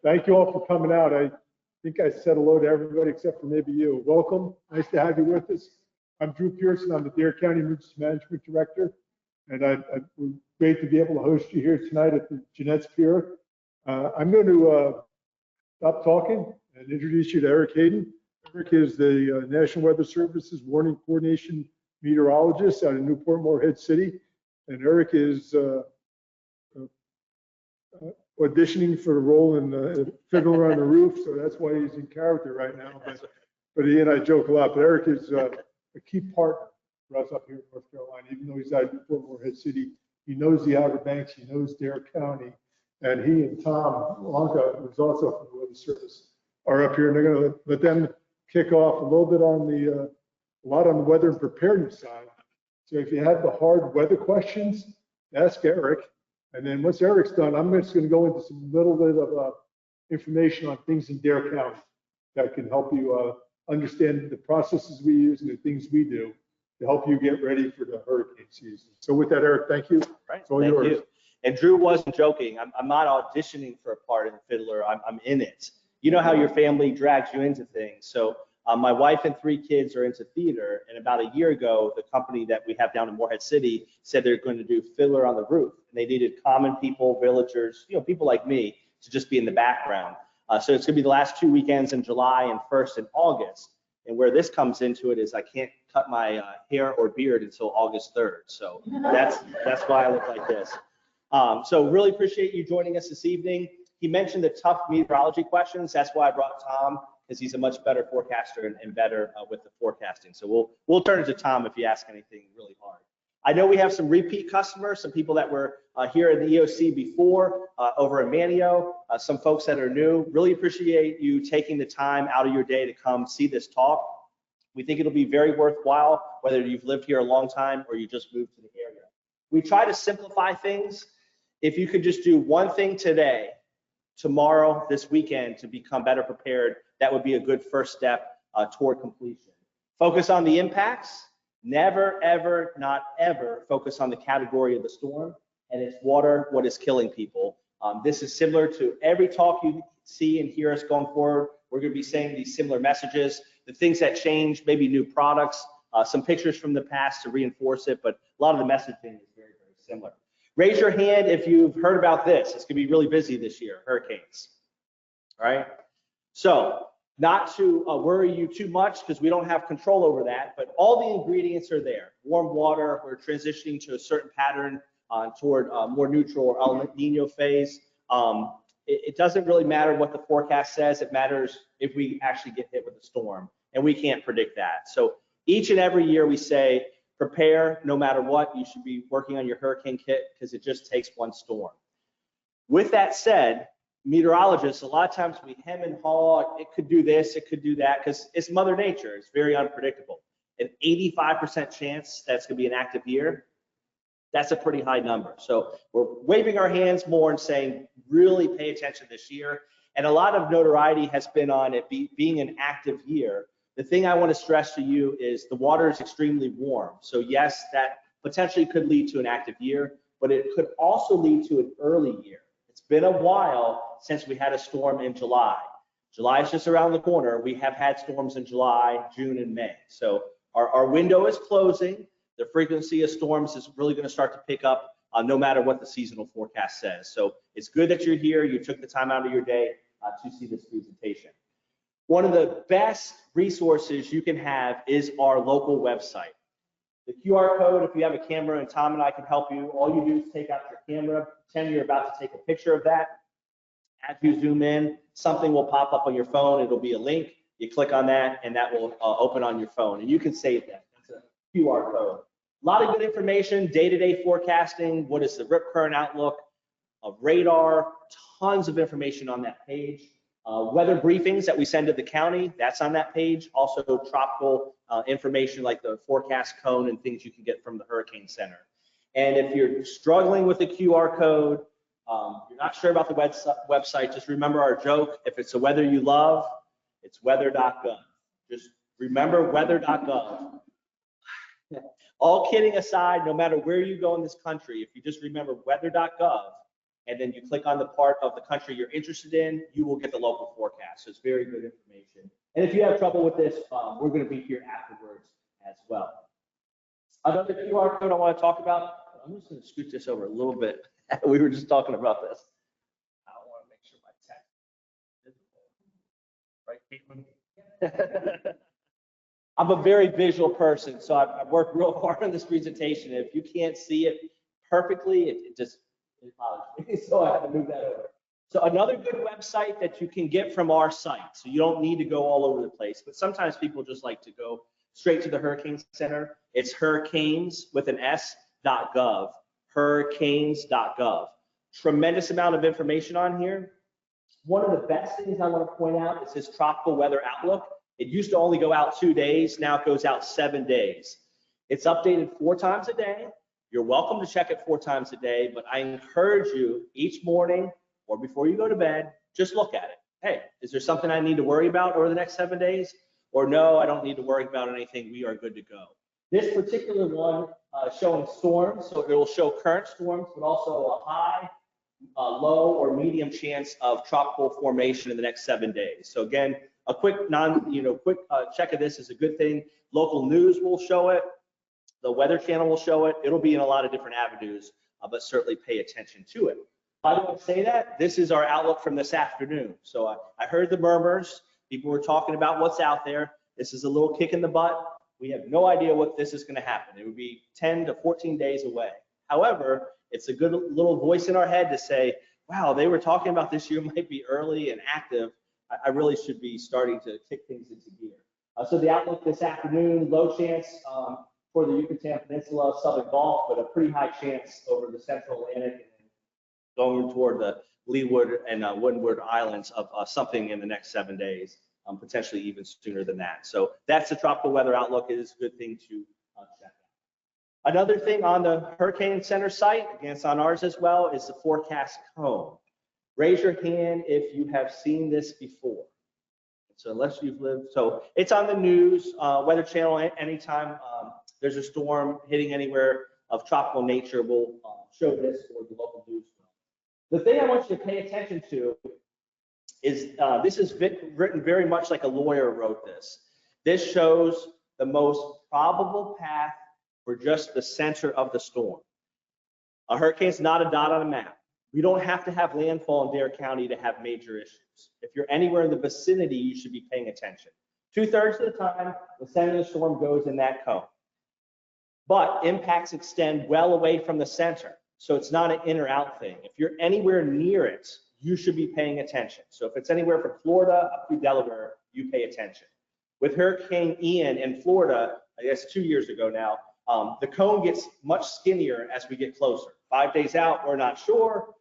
Thank you all for coming out. I think I said hello to everybody except for maybe you. Welcome. Nice to have you with us. I'm Drew Pearson. I'm the Dare County Emergency Management Director, and we're great to be able to host you here tonight at the Jennette's Pier. I'm going to stop talking and introduce you to Erik Heden. Erik is the National Weather Service's Warning Coordination Meteorologist out of Newport, Morehead City, and Erik is auditioning for a role in Fiddler on the Roof, so that's why he's in character right now. But he and I joke a lot. But Erik is a key partner for us up here in North Carolina, even though he's out in Morehead City. He knows the Outer Banks, he knows Dare County, and he and Tom Lonka, who's also from the Weather Service, are up here, and they're going to let them kick off a little bit on a lot on the weather and preparedness side. So if you have the hard weather questions, ask Erik. And then once Erik's done, I'm just going to go into some little bit of information on things in Dare County that can help you understand the processes we use and the things we do to help you get ready for the hurricane season. So with that, Erik, thank you. Right. It's all yours. You. And Drew wasn't joking. I'm not auditioning for a part in Fiddler. I'm in it. You know how your family drags you into things. So my wife and 3 kids are into theater, and about a year ago, the company that we have down in Morehead City said they're going to do Fiddler on the Roof. And they needed common people, villagers, people like me, to just be in the background. So it's going to be the last 2 weekends in July and 1st in August. And where this comes into it is I can't cut my hair or beard until August 3rd. So that's why I look like this. So really appreciate you joining us this evening. He mentioned the tough meteorology questions. That's why I brought Tom, because he's a much better forecaster and better with the forecasting. So we'll turn it to Tom if you ask anything really hard. I know we have some repeat customers, some people that were here at the EOC before, over in Manio, some folks that are new. Really appreciate you taking the time out of your day to come see this talk. We think it'll be very worthwhile, whether you've lived here a long time or you just moved to the area. We try to simplify things. If you could just do one thing today, tomorrow, this weekend to become better prepared, that would be a good first step toward completion. Focus on the impacts. Never, ever, not ever focus on the category of the storm and its water, what is killing people. This is similar to every talk you see and hear us going forward. We're going to be saying these similar messages. The things that change, maybe new products, some pictures from the past to reinforce it, but a lot of the messaging is very, very similar. Raise your hand if you've heard about this. It's going to be really busy this year, hurricanes. All right. So not to worry you too much because we don't have control over that, but all the ingredients are there. Warm water, we're transitioning to a certain pattern toward more neutral or El Nino phase. It doesn't really matter what the forecast says. It matters if we actually get hit with a storm, and we can't predict that. So each and every year we say, prepare no matter what. You should be working on your hurricane kit because it just takes one storm. With that said, meteorologists, a lot of times we hem and haw, it could do this, it could do that, because it's Mother Nature. It's very unpredictable. An 85% chance that's going to be an active year, that's a pretty high number. So we're waving our hands more and saying, really pay attention this year. And a lot of notoriety has been on it being an active year. The thing I want to stress to you is the water is extremely warm. So yes, that potentially could lead to an active year, but it could also lead to an early year. It's been a while since we had a storm in July. July is just around the corner. We have had storms in July, June, and May. So our window is closing. The frequency of storms is really going to start to pick up no matter what the seasonal forecast says. So it's good that you're here. You took the time out of your day to see this presentation. One of the best resources you can have is our local website. The QR code, if you have a camera, and Tom and I can help you, all you do is take out your camera, pretend you're about to take a picture of that. As you zoom in, something will pop up on your phone. It'll be a link. You click on that, and that will open on your phone, and you can save that. It's a QR code. A lot of good information, day-to-day forecasting, what is the rip current outlook of radar, tons of information on that page. Weather briefings that we send to the county, that's on that page. Also tropical information like the forecast cone and things you can get from the Hurricane Center. And if you're struggling with the QR code, you're not sure about the website, just remember our joke. If it's a weather you love, it's weather.gov. Just remember weather.gov. All kidding aside, no matter where you go in this country, if you just remember weather.gov, and then you click on the part of the country you're interested in, you will get the local forecast. So it's very good information. And if you have trouble with this, we're going to be here afterwards as well. Another QR code I want to talk about, I'm just going to scoot this over a little bit. We were just talking about this. I want to make sure my text is visible. Right, Caitlin? I'm a very visual person, so I worked real hard on this presentation. If you can't see it perfectly, it just bothers me. So I had to move that over. So another good website that you can get from our site. So you don't need to go all over the place, but sometimes people just like to go straight to the Hurricane Center. It's hurricanes.gov, hurricanes.gov. Tremendous amount of information on here. One of the best things I want to point out is this tropical weather outlook. It used to only go out 2 days. Now it goes out 7 days. It's updated 4 times a day. You're welcome to check it 4 times a day, but I encourage you each morning or before you go to bed, just look at it. Hey, is there something I need to worry about over the next 7 days? Or no, I don't need to worry about anything. We are good to go. This particular one showing storms, so it will show current storms, but also a high, low, or medium chance of tropical formation in the next 7 days. So again, a quick check of this is a good thing. Local news will show it. The Weather Channel will show it. It'll be in a lot of different avenues, but certainly pay attention to it. Why do I say that? This is our outlook from this afternoon. So I heard the murmurs. People were talking about what's out there. This is a little kick in the butt. We have no idea what this is going to happen. It would be 10 to 14 days away. However, it's a good little voice in our head to say, wow, they were talking about this year might be early and active. I really should be starting to kick things into gear. So the outlook this afternoon, low chance for the Yucatan Peninsula, Southern Gulf, but a pretty high chance over the Central Atlantic and going toward the Leeward and Windward Islands of something in the next 7 days, potentially even sooner than that. So that's the tropical weather outlook. It is a good thing to check out. Another thing on the Hurricane Center site, again, it's on ours as well, is the forecast cone. Raise your hand if you have seen this before. So unless you've lived, so it's on the news, Weather Channel, anytime there's a storm hitting anywhere of tropical nature, we'll show this or the local news. The thing I want you to pay attention to is this is written very much like a lawyer wrote this. This shows the most probable path for just the center of the storm. A hurricane is not a dot on a map. We don't have to have landfall in Dare County to have major issues. If you're anywhere in the vicinity, you should be paying attention. 2/3 of the time, the center of the storm goes in that cone. But impacts extend well away from the center. So it's not an in or out thing. If you're anywhere near it, you should be paying attention. So if it's anywhere from Florida up to Delaware, you pay attention. With Hurricane Ian in Florida, I guess 2 years ago now, the cone gets much skinnier as we get closer. 5 days out, we're not sure.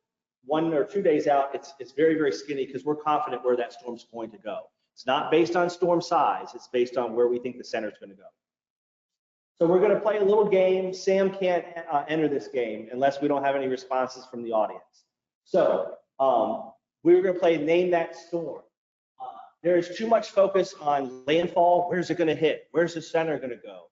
1 or 2 days out, it's very, very skinny because we're confident where that storm's going to go. It's not based on storm size. It's based on where we think the center's going to go. So we're going to play a little game. Sam can't enter this game unless we don't have any responses from the audience. So we're going to play Name That Storm. There is too much focus on landfall. Where's it going to hit? Where's the center going to go?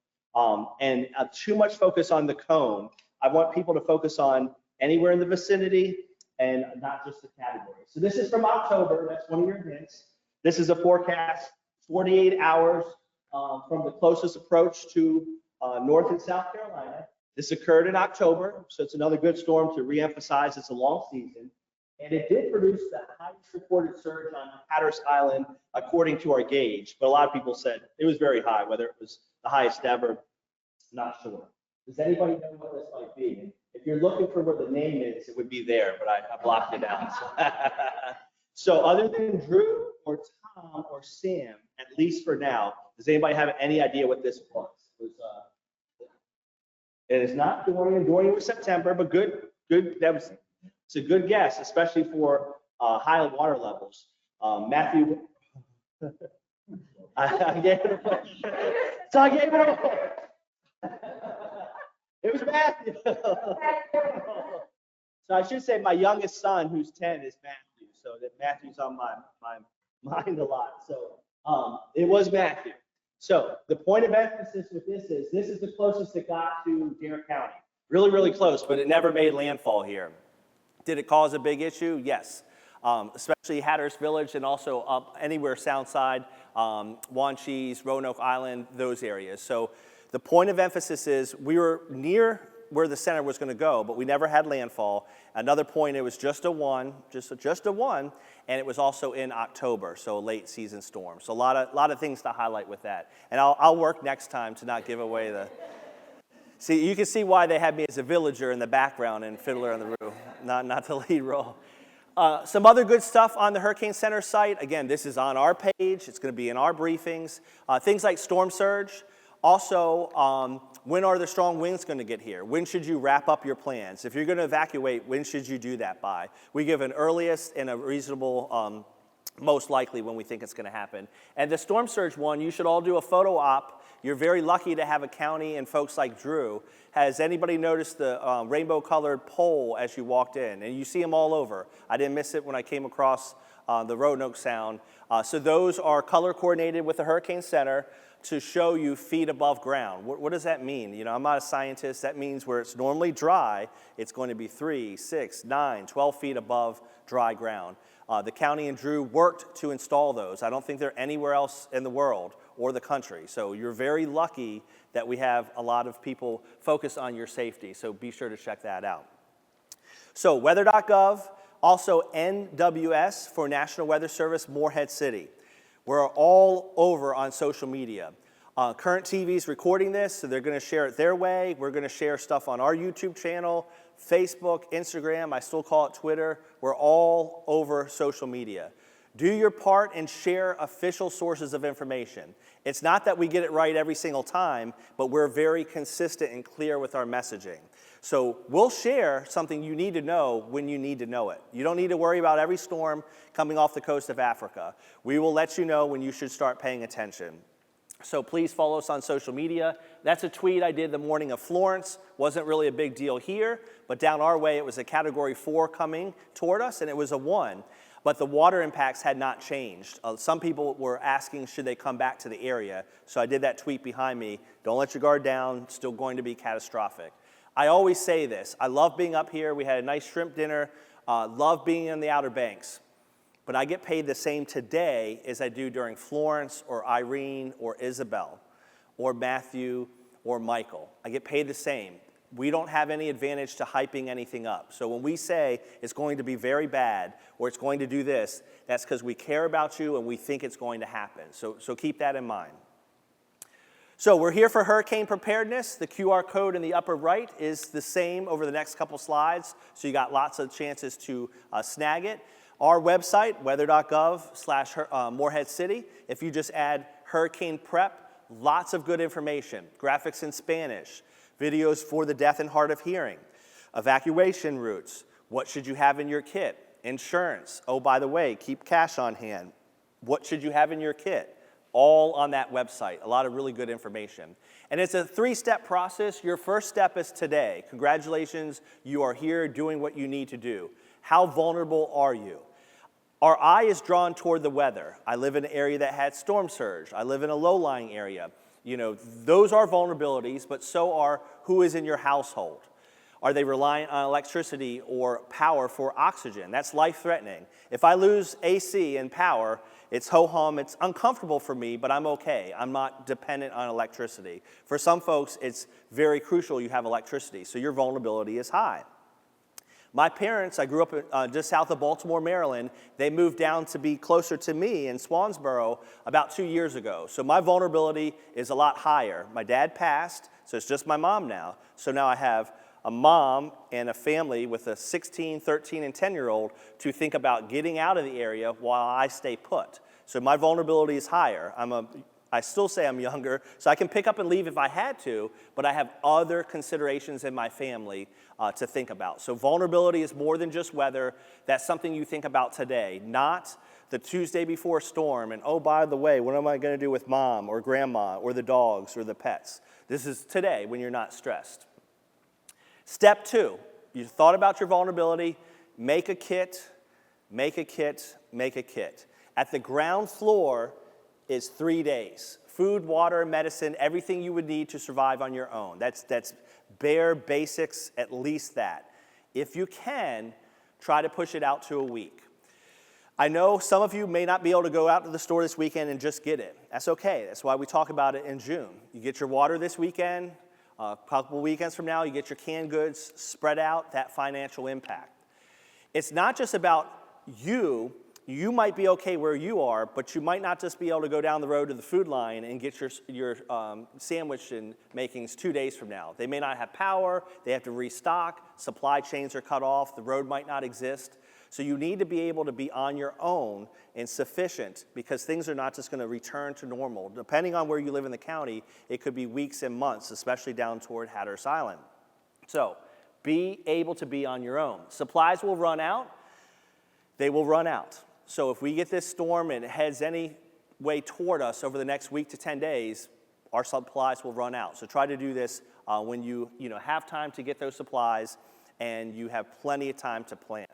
And too much focus on the cone. I want people to focus on anywhere in the vicinity and not just the category. So this is from October. That's one of your hints. This is a forecast 48 hours from the closest approach to North and South Carolina. This occurred in October, so it's another good storm to reemphasize it's a long season. And it did produce the highest recorded surge on Hatteras Island according to our gauge, but a lot of people said it was very high. Whether it was the highest ever, not sure. Does anybody know what this might be? If you're looking for where the name is, it would be there, but I blocked it out. So other than Drew or Tom or Sam, at least for now, does anybody have any idea what this was? It is not Dorian. Dorian was September, but good. It's a good guess, especially for high water levels. Matthew, I gave it away. So I gave it away. It was Matthew. So I should say my youngest son, who's 10, is Matthew. So that Matthew's on my mind a lot. So it was Matthew. So the point of emphasis with this is the closest it got to Dare County. Really, really close, but it never made landfall here. Did it cause a big issue? Yes. Especially Hatteras Village and also up anywhere Soundside, Wanchese, Roanoke Island, those areas. So the point of emphasis is we were near where the center was going to go, but we never had landfall. Another point, it was just a one, and it was also in October, so a late season storm. So a lot of things to highlight with that. And I'll work next time to not give away the. See, you can see why they had me as a villager in the background and Fiddler on the Roof, not the lead role. Some other good stuff on the Hurricane Center site. Again, this is on our page. It's going to be in our briefings. Things like storm surge. Also, when are the strong winds going to get here? When should you wrap up your plans? If you're going to evacuate, when should you do that by? We give an earliest and a reasonable, most likely when we think it's going to happen. And the storm surge one, you should all do a photo op. You're very lucky to have a county and folks like Drew. Has anybody noticed the rainbow-colored pole as you walked in? And you see them all over. I didn't miss it when I came across the Roanoke Sound. So those are color-coordinated with the Hurricane Center to show you feet above ground. What does that mean? You know, I'm not a scientist. That means where it's normally dry, it's going to be 3, 6, 9, 12 feet above dry ground. The county and Drew worked to install those. I don't think they're anywhere else in the world or the country. So you're very lucky that we have a lot of people focused on your safety. So be sure to check that out. So weather.gov, also NWS for National Weather Service, Morehead City. We're all over on social media. Current TV's recording this, so they're going to share it their way. We're going to share stuff on our YouTube channel, Facebook, Instagram. I still call it Twitter. We're all over social media. Do your part and share official sources of information. It's not that we get it right every single time, but we're very consistent and clear with our messaging. So we'll share something you need to know when you need to know it. You don't need to worry about every storm coming off the coast of Africa. We will let you know when you should start paying attention. So please follow us on social media. That's a tweet I did the morning of Florence. Wasn't really a big deal here, but down our way it was a Category 4 coming toward us, and it was a 1. But the water impacts had not changed. Some people were asking, should they come back to the area? So I did that tweet behind me. Don't let your guard down. Still going to be catastrophic. I always say this. I love being up here. We had a nice shrimp dinner. Love being in the Outer Banks. But I get paid the same today as I do during Florence or Irene or Isabel or Matthew or Michael. I get paid the same. We don't have any advantage to hyping anything up. So when we say it's going to be very bad or it's going to do this, that's because we care about you and we think it's going to happen. So keep that in mind. So we're here for hurricane preparedness. The QR code in the upper right is the same over the next couple slides. So you got lots of chances to snag it. Our website, weather.gov/Morehead City. If you just add hurricane prep, lots of good information. Graphics in Spanish. Videos for the deaf and hard of hearing, evacuation routes, what should you have in your kit, insurance, oh, by the way, keep cash on hand, what should you have in your kit, all on that website, a lot of really good information. And it's a 3-step process. Your first step is today. Congratulations, you are here doing what you need to do. How vulnerable are you? Our eye is drawn toward the weather. I live in an area that had storm surge. I live in a low-lying area. You know, those are vulnerabilities, but so are who is in your household. Are they reliant on electricity or power for oxygen? That's life-threatening. If I lose AC and power, it's ho-hum, it's uncomfortable for me, but I'm okay. I'm not dependent on electricity. For some folks, it's very crucial you have electricity, so your vulnerability is high. My parents, I grew up just south of Baltimore, Maryland. They moved down to be closer to me in Swansboro about 2 years ago. So my vulnerability is a lot higher. My dad passed, so it's just my mom now. So now I have a mom and a family with a 16, 13, and 10-year-old to think about getting out of the area while I stay put. So my vulnerability is higher. I still say I'm younger, so I can pick up and leave if I had to, but I have other considerations in my family to think about. So vulnerability is more than just weather. That's something you think about today, not the Tuesday before storm, and oh, by the way, what am I going to do with mom or grandma or the dogs or the pets? This is today when you're not stressed. Step 2, you thought about your vulnerability, make a kit, make a kit, make a kit. At the ground floor is 3 days. Food, water, medicine, everything you would need to survive on your own. That's bare basics, at least that. If you can, try to push it out to a week. I know some of you may not be able to go out to the store this weekend and just get it. That's okay. That's why we talk about it in June. You get your water this weekend, a couple weekends from now, you get your canned goods, spread out that financial impact. It's not just about you. You might be okay where you are, but you might not just be able to go down the road to the food line and get your sandwich and makings 2 days from now. They may not have power. They have to restock. Supply chains are cut off. The road might not exist. So you need to be able to be on your own and sufficient, because things are not just going to return to normal. Depending on where you live in the county, it could be weeks and months, especially down toward Hatteras Island. So be able to be on your own. Supplies will run out. They will run out. So if we get this storm and it heads any way toward us over the next week to 10 days, our supplies will run out. So try to do this when you have time to get those supplies and you have plenty of time to plan.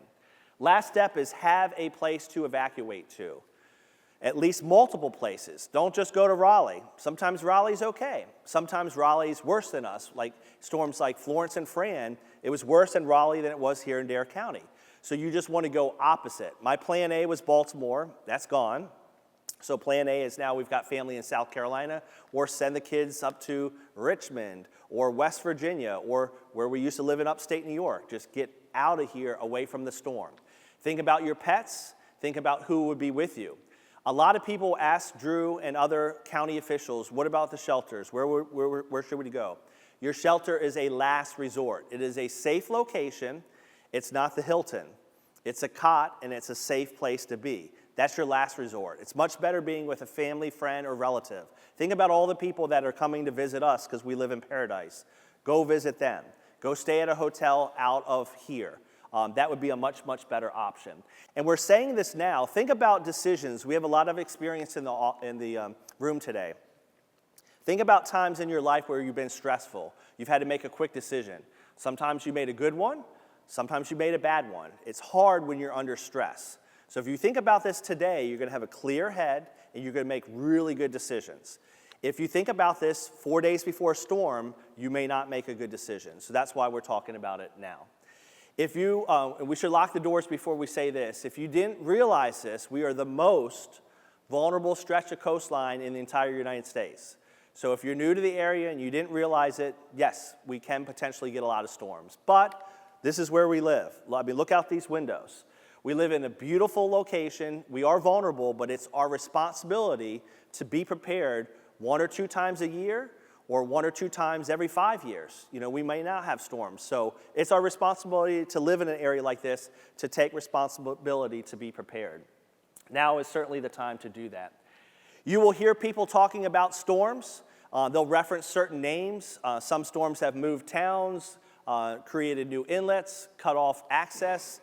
Last step is have a place to evacuate to. At least multiple places. Don't just go to Raleigh. Sometimes Raleigh's okay. Sometimes Raleigh's worse than us. Like storms like Florence and Fran, it was worse in Raleigh than it was here in Dare County. So you just want to go opposite. My plan A was Baltimore. That's gone. So plan A is now we've got family in South Carolina, or send the kids up to Richmond or West Virginia, or where we used to live in upstate New York. Just get out of here away from the storm. Think about your pets. Think about who would be with you. A lot of people ask Drew and other county officials, what about the shelters? Where should we go? Your shelter is a last resort. It is a safe location. It's not the Hilton. It's a cot, and it's a safe place to be. That's your last resort. It's much better being with a family, friend, or relative. Think about all the people that are coming to visit us because we live in Paradise. Go visit them. Go stay at a hotel out of here. That would be a much, much better option. And we're saying this now. Think about decisions. We have a lot of experience in the room today. Think about times in your life where you've been stressful. You've had to make a quick decision. Sometimes you made a good one. Sometimes you made a bad one. It's hard when you're under stress. So if you think about this today, you're going to have a clear head, and you're going to make really good decisions. If you think about this 4 days before a storm, you may not make a good decision. So that's why we're talking about it now. If you, and we should lock the doors before we say this, if you didn't realize this, we are the most vulnerable stretch of coastline in the entire United States. So if you're new to the area and you didn't realize it, yes, we can potentially get a lot of storms. But this is where we live. I mean, look out these windows. We live in a beautiful location. We are vulnerable, but it's our responsibility to be prepared 1 or 2 times a year, or 1 or 2 times every 5 years. We may not have storms. So it's our responsibility to live in an area like this, to take responsibility to be prepared. Now is certainly the time to do that. You will hear people talking about storms. They'll reference certain names. Some storms have moved towns, created new inlets, cut off access.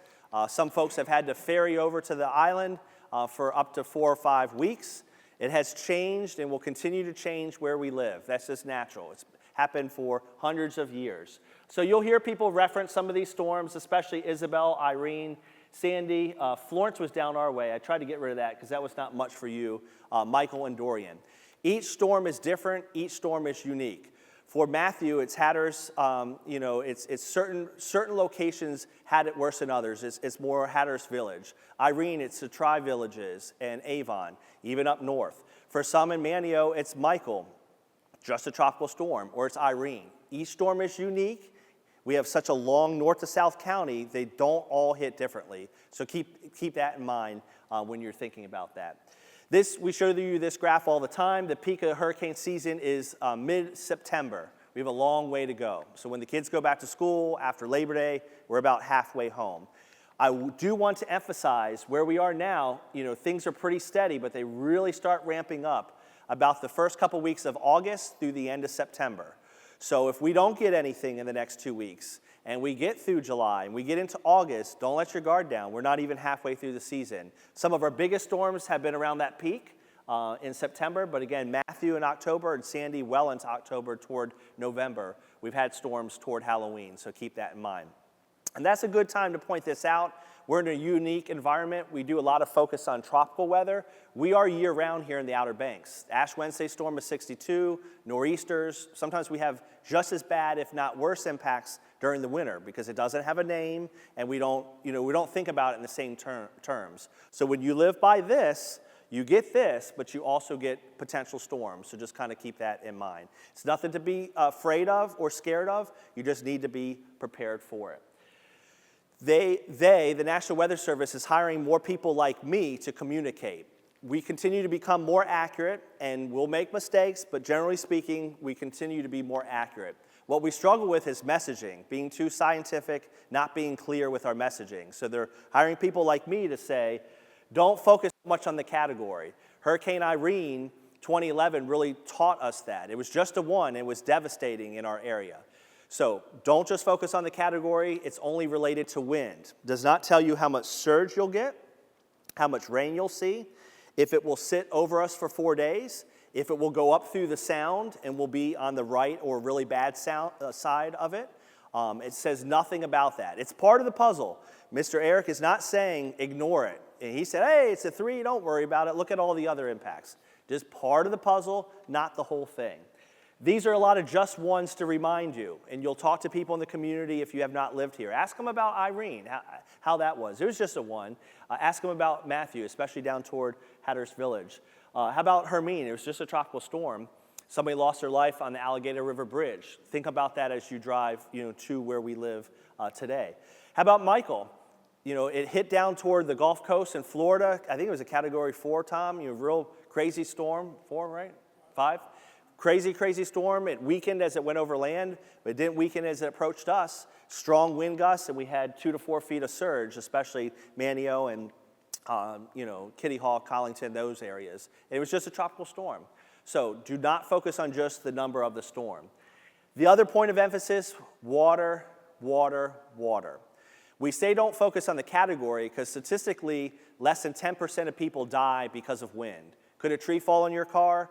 Some folks have had to ferry over to the island for up to 4 or 5 weeks. It has changed and will continue to change where we live. That's just natural. It's happened for hundreds of years. So you'll hear people reference some of these storms, especially Isabel, Irene, Sandy. Florence was down our way. I tried to get rid of that because that was not much for you. Michael and Dorian. Each storm is different. Each storm is unique. For Matthew, it's Hatteras, it's certain locations had it worse than others. It's more Hatteras Village. Irene, it's the Tri-Villages and Avon, even up north. For some in Manio, it's Michael, just a tropical storm, or it's Irene. Each storm is unique. We have such a long north to south county, they don't all hit differently. So keep that in mind when you're thinking about that. We show you this graph all the time. The peak of hurricane season is mid-September. We have a long way to go. So when the kids go back to school after Labor Day, we're about halfway home. I do want to emphasize where we are now, things are pretty steady, but they really start ramping up about the first couple weeks of August through the end of September. So if we don't get anything in the next 2 weeks, and we get through July, and we get into August, don't let your guard down. We're not even halfway through the season. Some of our biggest storms have been around that peak in September, but again, Matthew in October and Sandy well into October toward November. We've had storms toward Halloween, so keep that in mind. And that's a good time to point this out. We're in a unique environment. We do a lot of focus on tropical weather. We are year-round here in the Outer Banks. Ash Wednesday storm is 62, nor'easters. Sometimes we have just as bad, if not worse, impacts during the winter because it doesn't have a name, and we don't think about it in the same terms. So when you live by this, you get this, but you also get potential storms. So just kind of keep that in mind. It's nothing to be afraid of or scared of. You just need to be prepared for it. The National Weather Service, is hiring more people like me to communicate. We continue to become more accurate, and we'll make mistakes, but generally speaking, we continue to be more accurate. What we struggle with is messaging, being too scientific, not being clear with our messaging. So they're hiring people like me to say, don't focus much on the category. Hurricane Irene 2011 really taught us that. It was just a 1, it was devastating in our area. So don't just focus on the category, it's only related to wind. Does not tell you how much surge you'll get, how much rain you'll see, if it will sit over us for 4 days, if it will go up through the sound and will be on the right or really bad side of it. It says nothing about that. It's part of the puzzle. Mr. Erik is not saying ignore it. And he said, hey, it's a 3, don't worry about it. Look at all the other impacts. Just part of the puzzle, not the whole thing. These are a lot of just ones to remind you, and you'll talk to people in the community if you have not lived here. Ask them about Irene, how that was. It was just a 1. Ask them about Matthew, especially down toward Hatteras Village. How about Hermine? It was just a tropical storm. Somebody lost their life on the Alligator River Bridge. Think about that as you drive, to where we live today. How about Michael? It hit down toward the Gulf Coast in Florida. I think it was a Category 4, Tom. Real crazy storm. 4, right? 5? Crazy storm. It weakened as it went over land, but it didn't weaken as it approached us. Strong wind gusts, and we had 2 to 4 feet of surge, especially Manio and, Kitty Hawk, Collington, those areas. It was just a tropical storm. So do not focus on just the number of the storm. The other point of emphasis, water, water, water. We say don't focus on the category because statistically, less than 10% of people die because of wind. Could a tree fall on your car?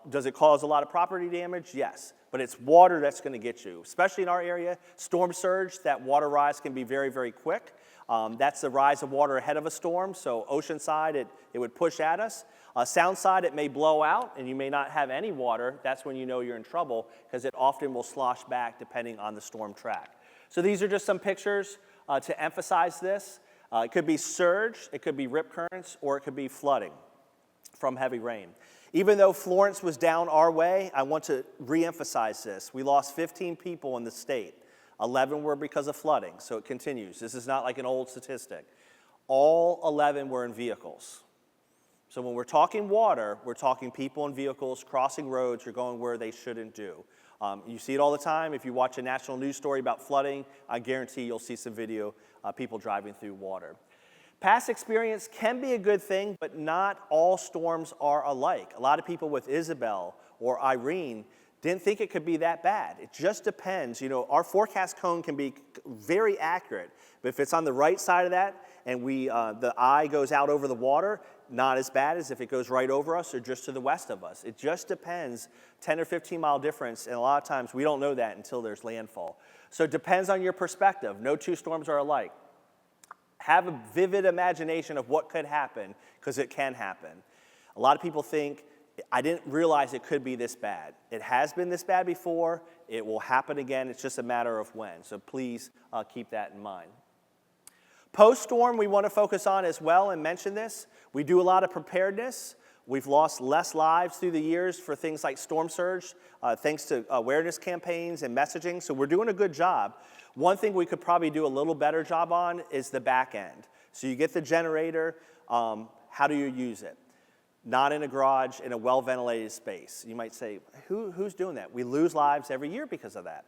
Does it cause a lot of property damage? Yes, but it's water that's going to get you, especially in our area. Storm surge, that water rise can be very, very quick. That's the rise of water ahead of a storm, so ocean side, it would push at us. Sound side, it may blow out, and you may not have any water. That's when you know you're in trouble, because it often will slosh back depending on the storm track. So these are just some pictures to emphasize this. It could be surge, it could be rip currents, or it could be flooding from heavy rain. Even though Florence was down our way, I want to reemphasize this. We lost 15 people in the state. 11 were because of flooding, so it continues. This is not like an old statistic. All 11 were in vehicles. So when we're talking water, we're talking people and vehicles crossing roads or going where they shouldn't do. You see it all the time. If you watch a national news story about flooding, I guarantee you'll see some video people driving through water. Past experience can be a good thing, but not all storms are alike. A lot of people with Isabel or Irene didn't think it could be that bad. It just depends. Our forecast cone can be very accurate, but if it's on the right side of that and the eye goes out over the water, not as bad as if it goes right over us or just to the west of us. It just depends, 10 or 15 mile difference, and a lot of times we don't know that until there's landfall. So it depends on your perspective. No 2 storms are alike. Have a vivid imagination of what could happen, because it can happen. A lot of people think, I didn't realize it could be this bad. It has been this bad before. It will happen again. It's just a matter of when. So please keep that in mind. Post-storm, we want to focus on as well and mention this. We do a lot of preparedness. We've lost less lives through the years for things like storm surge, thanks to awareness campaigns and messaging. So we're doing a good job. One thing we could probably do a little better job on is the back end. So you get the generator. How do you use it? Not in a garage, in a well-ventilated space. You might say, who's doing that? We lose lives every year because of that.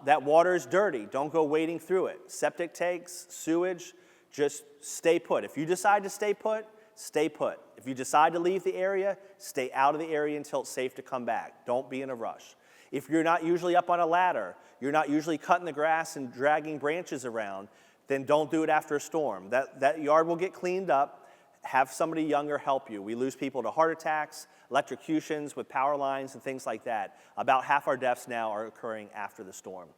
That water is dirty. Don't go wading through it. Septic tanks, sewage, just stay put. If you decide to stay put, stay put. If you decide to leave the area, stay out of the area until it's safe to come back. Don't be in a rush. If you're not usually up on a ladder, you're not usually cutting the grass and dragging branches around, then don't do it after a storm. That yard will get cleaned up. Have somebody younger help you. We lose people to heart attacks, electrocutions with power lines and things like that. About half our deaths now are occurring after the storm.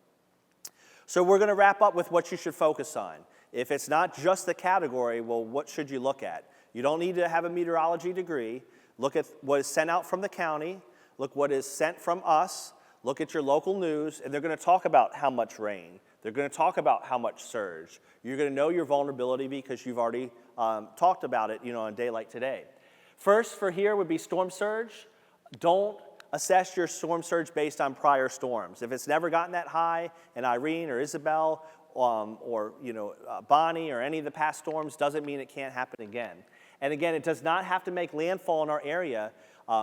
So we're going to wrap up with what you should focus on. If it's not just the category, well, what should you look at? You don't need to have a meteorology degree. Look at what is sent out from the county. Look what is sent from us. Look at your local news, and they're going to talk about how much rain. They're going to talk about how much surge. You're going to know your vulnerability because you've already talked about it, on a day like today. First, for here would be storm surge. Don't assess your storm surge based on prior storms. If it's never gotten that high, and Irene or Isabel or Bonnie or any of the past storms, doesn't mean it can't happen again. And again, it does not have to make landfall in our area.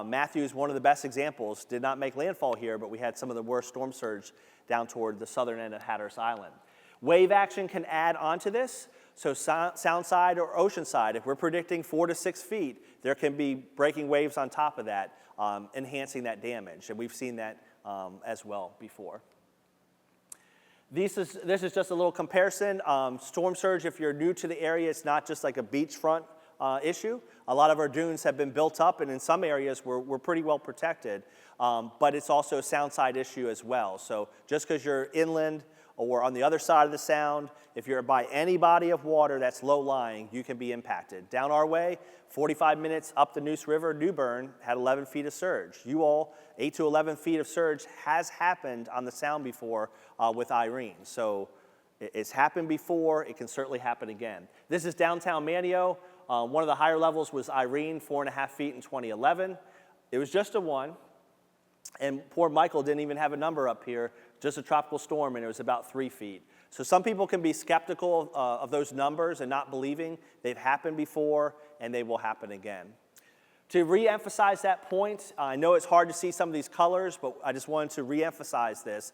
Matthew is one of the best examples. Did not make landfall here, but we had some of the worst storm surge down toward the southern end of Hatteras Island. Wave action can add onto this. So sound side or ocean side, if we're predicting 4 to 6 feet, there can be breaking waves on top of that, enhancing that damage. And we've seen that as well before. This is just a little comparison. Storm surge, if you're new to the area, it's not just like a beachfront issue. A lot of our dunes have been built up, and in some areas we're pretty well protected, but it's also a sound side issue as well. So just because you're inland or on the other side of the sound, if you're by any body of water that's low-lying, you can be impacted. Down our way, 45 minutes up the Neuse River, New Bern had 11 feet of surge. You all, 8 to 11 feet of surge has happened on the sound before with Irene. So it's happened before, it can certainly happen again. This is downtown Manio. One of the higher levels was Irene, 4.5 feet in 2011. It was just a 1. And poor Michael didn't even have a number up here, just a tropical storm, and it was about 3 feet. So some people can be skeptical of those numbers and not believing they've happened before and they will happen again. To re-emphasize that point, I know it's hard to see some of these colors, but I just wanted to re-emphasize this.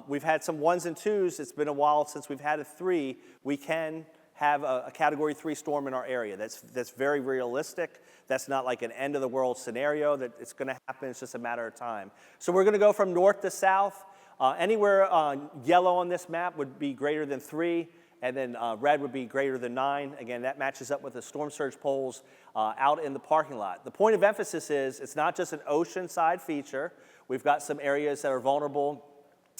We've had some 1s and 2s. It's been a while since we've had a 3. We can have a Category 3 storm in our area. That's very realistic. That's not like an end-of-the-world scenario that it's going to happen. It's just a matter of time. So we're going to go from north to south. Anywhere yellow on this map would be greater than 3, and then red would be greater than 9. Again, that matches up with the storm surge poles out in the parking lot. The point of emphasis is it's not just an ocean-side feature. We've got some areas that are vulnerable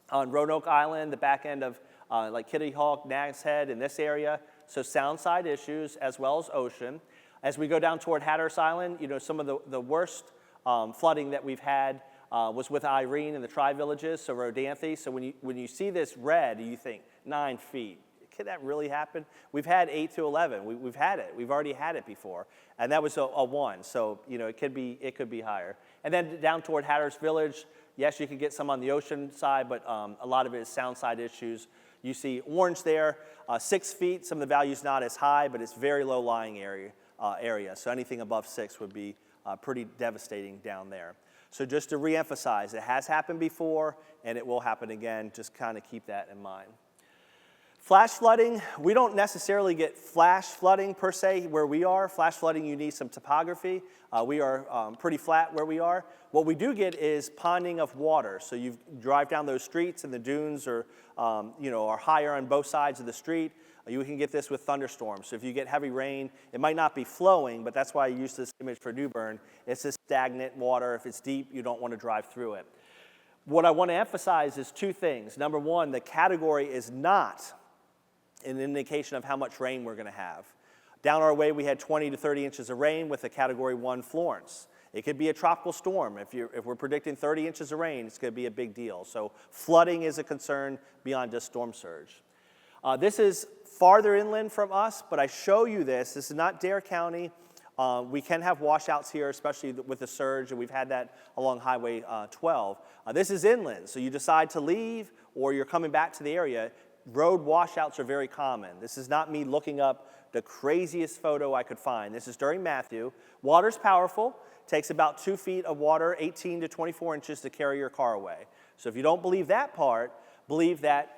on Roanoke Island, the back end of like Kitty Hawk, Nags Head, in this area. So sound side issues as well as ocean. As we go down toward Hatteras Island, some of the worst flooding that we've had was with Irene and the tri-villages, so Rodanthe. So when you see this red, you think 9 feet. Could that really happen? We've had 8 to 11. We've had it. We've already had it before, and that was a 1. So it could be higher. And then down toward Hatteras Village, yes, you can get some on the ocean side, but a lot of it is sound side issues. You see orange there, 6 feet. Some of the values not as high, but it's very low-lying area. So anything above 6 would be pretty devastating down there. So just to reemphasize, it has happened before, and it will happen again. Just kind of keep that in mind. Flash flooding, we don't necessarily get flash flooding per se where we are. Flash flooding, you need some topography. We are pretty flat where we are. What we do get is ponding of water. So you drive down those streets and the dunes are higher on both sides of the street. You can get this with thunderstorms. So if you get heavy rain, it might not be flowing, but that's why I use this image for New Bern. It's this stagnant water. If it's deep, you don't want to drive through it. What I want to emphasize is 2 things. Number 1, the category is not an indication of how much rain we're going to have. Down our way, we had 20 to 30 inches of rain with a Category 1 Florence. It could be a tropical storm. If we're predicting 30 inches of rain, it's going to be a big deal. So flooding is a concern beyond just storm surge. This is farther inland from us, but I show you this. This is not Dare County. We can have washouts here, especially with the surge, and we've had that along Highway 12. This is inland, so you decide to leave or you're coming back to the area. Road washouts are very common. This is not me looking up the craziest photo I could find. This is during Matthew. Water's powerful. Takes about 2 feet of water, 18 to 24 inches to carry your car away. So if you don't believe that part, believe that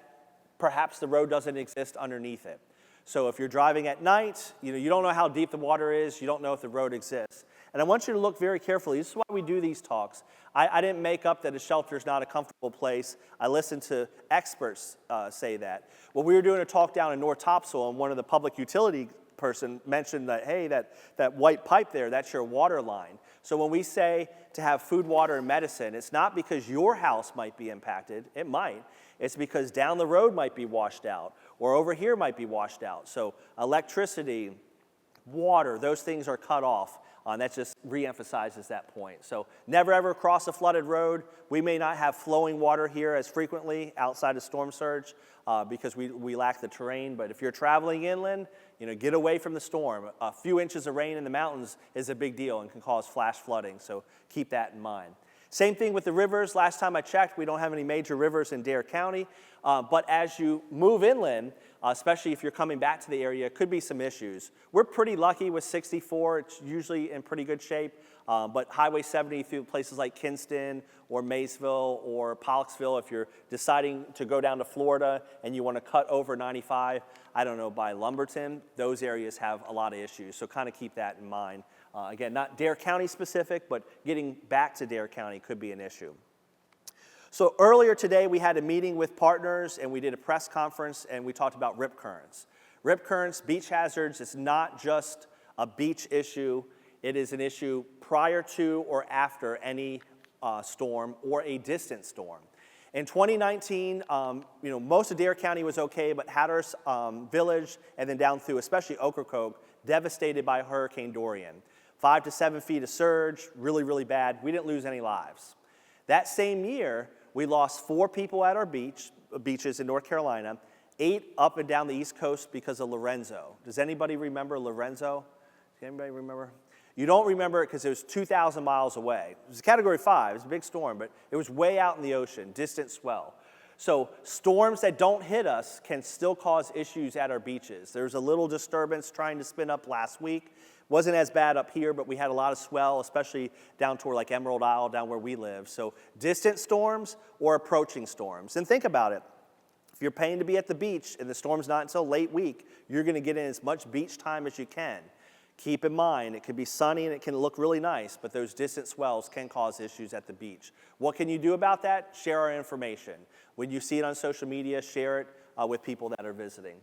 perhaps the road doesn't exist underneath it. So if you're driving at night, you don't know how deep the water is, you don't know if the road exists. And I want you to look very carefully. This is why we do these talks. I didn't make up that a shelter is not a comfortable place. I listened to experts say that. Well, we were doing a talk down in North Topsail, and one of the public person mentioned that, hey, that white pipe there, that's your water line. So when we say to have food, water, and medicine, it's not because your house might be impacted. It might. It's because down the road might be washed out, or over here might be washed out. So electricity, water, those things are cut off. That just reemphasizes that point. So never ever cross a flooded road. We may not have flowing water here as frequently outside of storm surge because we lack the terrain. But if you're traveling inland, get away from the storm. A few inches of rain in the mountains is a big deal and can cause flash flooding. So keep that in mind. Same thing with the rivers. Last time I checked, we don't have any major rivers in Dare County. But as you move inland, especially if you're coming back to the area, could be some issues. We're pretty lucky with 64. It's usually in pretty good shape. But Highway 70 through places like Kinston or Maysville or Pollocksville, if you're deciding to go down to Florida and you want to cut over 95, I don't know, by Lumberton, those areas have a lot of issues. So kind of keep that in mind. Again, not Dare County specific, but getting back to Dare County could be an issue. So earlier today, we had a meeting with partners, and we did a press conference, and we talked about rip currents. Rip currents, beach hazards, it's not just a beach issue. It is an issue prior to or after any storm or a distant storm. In 2019, most of Dare County was okay, but Hatteras Village and then down through, especially Ocracoke, devastated by Hurricane Dorian. 5 to 7 feet of surge, really, really bad. We didn't lose any lives. That same year, we lost 4 people at our beaches in North Carolina, 8 up and down the East Coast because of Lorenzo. Does anybody remember Lorenzo? Does anybody remember? You don't remember it because it was 2,000 miles away. It was a Category 5, it was a big storm, but it was way out in the ocean, distant swell. So storms that don't hit us can still cause issues at our beaches. There was a little disturbance trying to spin up last week. Wasn't as bad up here, but we had a lot of swell, especially down toward like Emerald Isle, down where we live. So distant storms or approaching storms. And think about it. If you're paying to be at the beach and the storm's not until late week, you're going to get in as much beach time as you can. Keep in mind, it can be sunny and it can look really nice, but those distant swells can cause issues at the beach. What can you do about that? Share our information. When you see it on social media, share it with people that are visiting.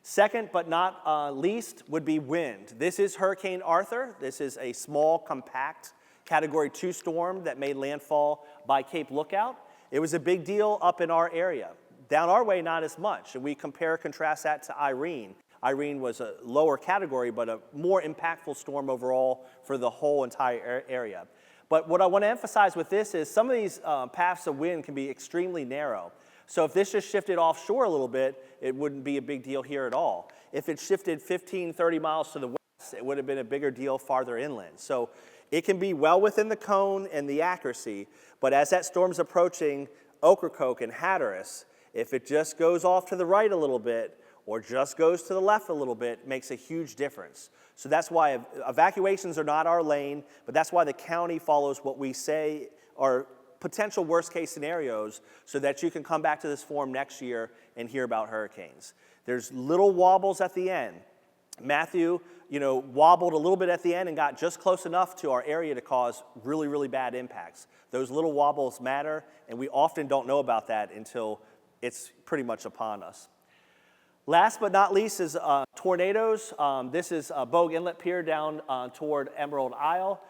Second, but not least, would be wind. This is Hurricane Arthur. This is a small, compact Category 2 storm that made landfall by Cape Lookout. It was a big deal up in our area. Down our way, not as much. And we contrast that to Irene. Irene was a lower category, but a more impactful storm overall for the whole entire area. But what I want to emphasize with this is some of these paths of wind can be extremely narrow. So if this just shifted offshore a little bit, it wouldn't be a big deal here at all. If it shifted 15, 30 miles to the west, it would have been a bigger deal farther inland. So it can be well within the cone and the accuracy, but as that storm's approaching Ocracoke and Hatteras, if it just goes off to the right a little bit or just goes to the left a little bit, makes a huge difference. So that's why evacuations are not our lane, but that's why the county follows what we say are potential worst case scenarios so that you can come back to this forum next year and hear about hurricanes. There's little wobbles at the end. Matthew, wobbled a little bit at the end and got just close enough to our area to cause really, really bad impacts. Those little wobbles matter, and we often don't know about that until it's pretty much upon us. Last but not least is tornadoes. This is Bogue Inlet Pier down toward Emerald Isle.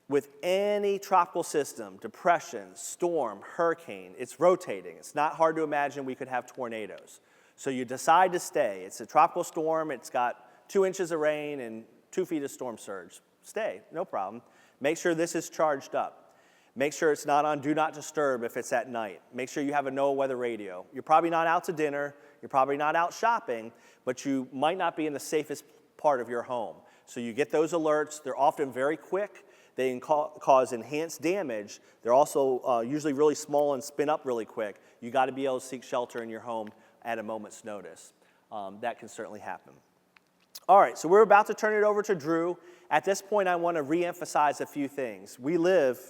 With any tropical system, depression, storm, hurricane, it's rotating. It's not hard to imagine we could have tornadoes. So you decide to stay. It's a tropical storm. It's got 2 inches of rain and 2 feet of storm surge. Stay, no problem. Make sure this is charged up. Make sure it's not on Do Not Disturb if it's at night. Make sure you have a NOAA weather radio. You're probably not out to dinner. You're probably not out shopping, but you might not be in the safest part of your home. So you get those alerts. They're often very quick. They can cause enhanced damage. They're also usually really small and spin up really quick. You got to be able to seek shelter in your home at a moment's notice. That can certainly happen. All right, so we're about to turn it over to Drew. At this point, I want to reemphasize a few things. We live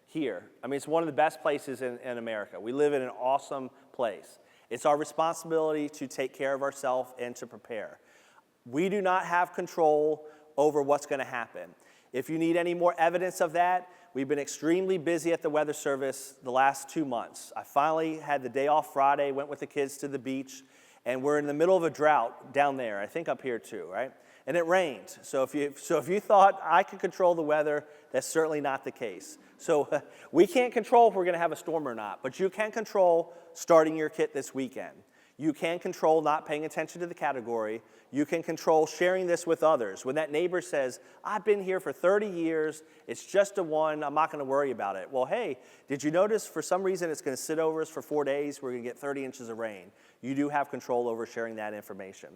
here. I mean, it's one of the best places in America. We live in an awesome place. It's our responsibility to take care of ourselves and to prepare. We do not have control over what's going to happen. If you need any more evidence of that, we've been extremely busy at the Weather Service the last 2 months. I finally had the day off Friday, went with the kids to the beach, And we're in the middle of a drought down there, I think up here too, right? And it rained. So if you thought I could control the weather, that's certainly not the case. So we can't control if we're going to have a storm or not, but you can control starting your kit this weekend. You can control not paying attention to the category. You can control sharing this with others. When that neighbor says, I've been here for 30 years, it's just a one, I'm not going to worry about it. Well, hey, did you notice for some reason it's going to sit over us for 4 days, we're going to get 30 inches of rain. You do have control over sharing that information.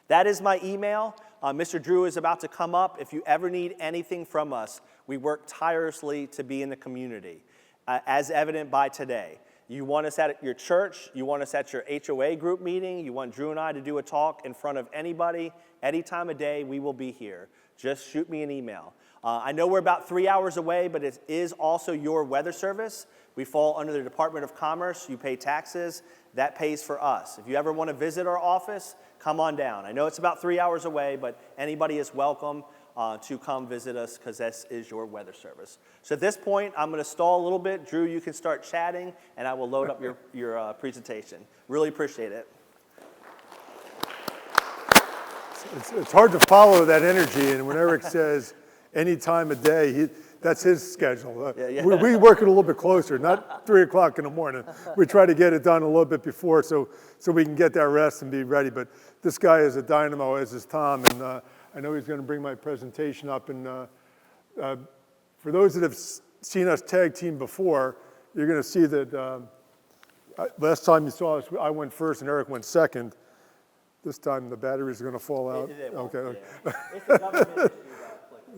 That is my email. Mr. Drew is about to come up. If you ever need anything from us, we work tirelessly to be in the community, as evident by today. You want us at your church, you want us at your HOA group meeting, you want Drew and I to do a talk in front of anybody, any time of day, we will be here. Just shoot me an email. I know we're about 3 hours away, but it is also your weather service. We fall under the Department of Commerce. You pay taxes. That pays for us. If you ever want to visit our office, come on down. I know it's about 3 hours away, but anybody is welcome to come visit us because this is your weather service. So at this point, I'm going to stall a little bit. Drew, you can start chatting, and I will load up your presentation. Really appreciate it. It's hard to follow that energy, and when Erik says any time of day, that's his schedule. We work it a little bit closer, not 3 o'clock in the morning. We try to get it done a little bit before so we can get that rest and be ready. But this guy is a dynamo, as is Tom, and I know he's going to bring my presentation up. And for those that have seen us tag team before, you're going to see that last time you saw us, I went first and Erik went second. This time the batteries are going to fall out. Okay. It's a government issue.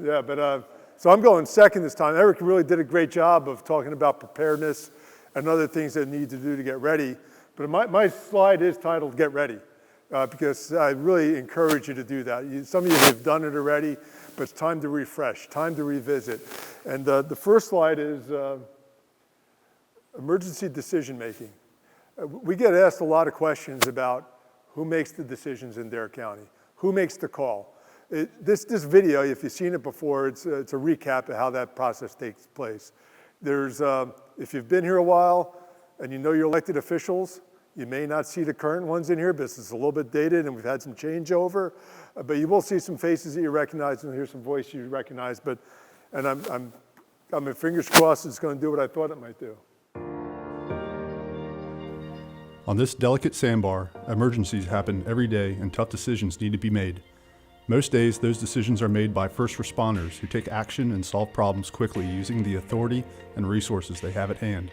Yeah, but so I'm going second this time. Erik really did a great job of talking about preparedness and other things that need to do to get ready. But my slide is titled Get Ready, because I really encourage you to do that. Some of you have done it already, but it's time to refresh, time to revisit. And the first slide is emergency decision making. We get asked a lot of questions about who makes the decisions in Dare County, who makes the call. This video, if you've seen it before, it's a recap of how that process takes place. There's, if you've been here a while and you know your elected officials, you may not see the current ones in here because it's a little bit dated and we've had some changeover, but you will see some faces that you recognize and hear some voice you recognize. And I'm got my fingers crossed it's going to do what I thought it might do. On this delicate sandbar, emergencies happen every day and tough decisions need to be made. Most days, those decisions are made by first responders who take action and solve problems quickly using the authority and resources they have at hand.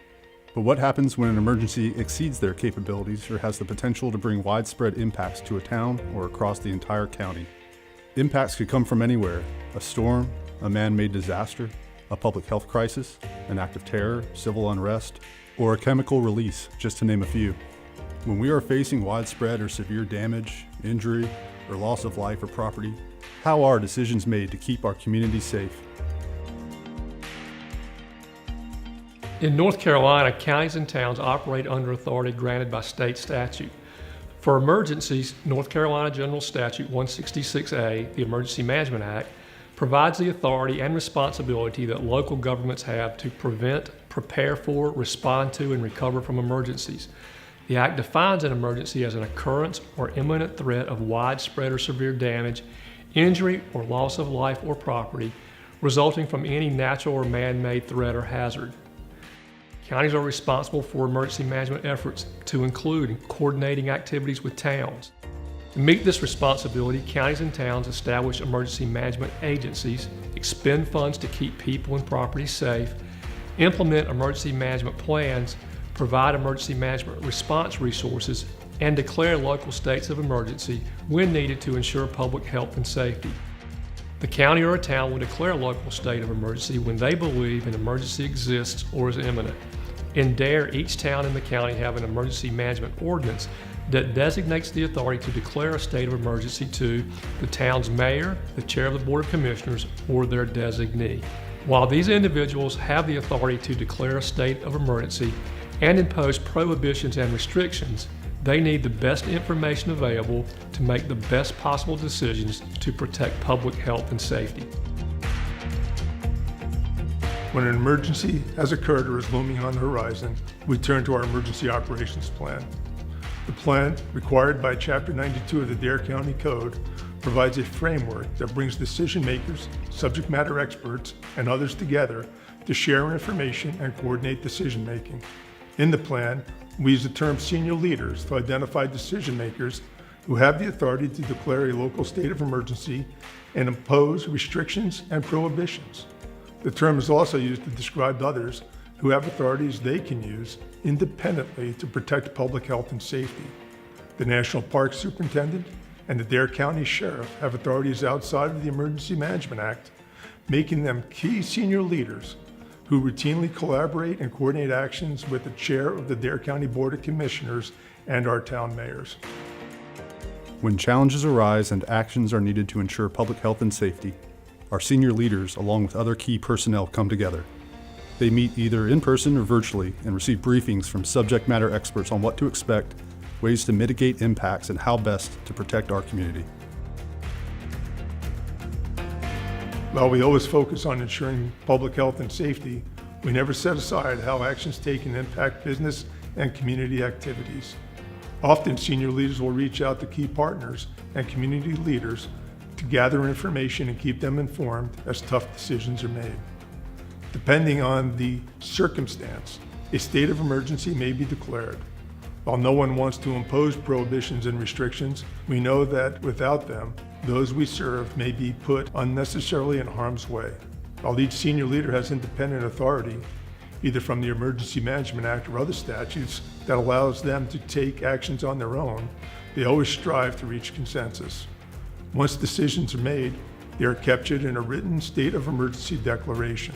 But what happens when an emergency exceeds their capabilities or has the potential to bring widespread impacts to a town or across the entire county? Impacts could come from anywhere: a storm, a man-made disaster, a public health crisis, an act of terror, civil unrest, or a chemical release, just to name a few. When we are facing widespread or severe damage, injury, or loss of life or property, how are decisions made to keep our communities safe? In North Carolina, counties and towns operate under authority granted by state statute. For emergencies, North Carolina General Statute 166A, the Emergency Management Act, provides the authority and responsibility that local governments have to prevent, prepare for, respond to, and recover from emergencies. The Act defines an emergency as an occurrence or imminent threat of widespread or severe damage, injury, or loss of life or property resulting from any natural or man-made threat or hazard. Counties are responsible for emergency management efforts to include coordinating activities with towns. To meet this responsibility, counties and towns establish emergency management agencies, expend funds to keep people and property safe, implement emergency management plans, provide emergency management response resources, and declare local states of emergency when needed to ensure public health and safety. The county or a town will declare a local state of emergency when they believe an emergency exists or is imminent. In Dare, each town in the county have an emergency management ordinance that designates the authority to declare a state of emergency to the town's mayor, the chair of the Board of Commissioners, or their designee. While these individuals have the authority to declare a state of emergency and impose prohibitions and restrictions, they need the best information available to make the best possible decisions to protect public health and safety. When an emergency has occurred or is looming on the horizon, we turn to our emergency operations plan. The plan, required by Chapter 92 of the Dare County Code, provides a framework that brings decision makers, subject matter experts, and others together to share information and coordinate decision making. In the plan, we use the term senior leaders to identify decision makers who have the authority to declare a local state of emergency and impose restrictions and prohibitions. The term is also used to describe others who have authorities they can use independently to protect public health and safety. The National Park Superintendent and the Dare County Sheriff have authorities outside of the Emergency Management Act, making them key senior leaders who routinely collaborate and coordinate actions with the chair of the Dare County Board of Commissioners and our town mayors. When challenges arise and actions are needed to ensure public health and safety, our senior leaders, along with other key personnel, come together. They meet either in person or virtually and receive briefings from subject matter experts on what to expect, ways to mitigate impacts, and how best to protect our community. While we always focus on ensuring public health and safety, we never set aside how actions taken impact business and community activities. Often, senior leaders will reach out to key partners and community leaders to gather information and keep them informed as tough decisions are made. Depending on the circumstance, a state of emergency may be declared. While no one wants to impose prohibitions and restrictions, we know that without them, those we serve may be put unnecessarily in harm's way. While each senior leader has independent authority, either from the Emergency Management Act or other statutes that allows them to take actions on their own, they always strive to reach consensus. Once decisions are made, they are captured in a written state of emergency declaration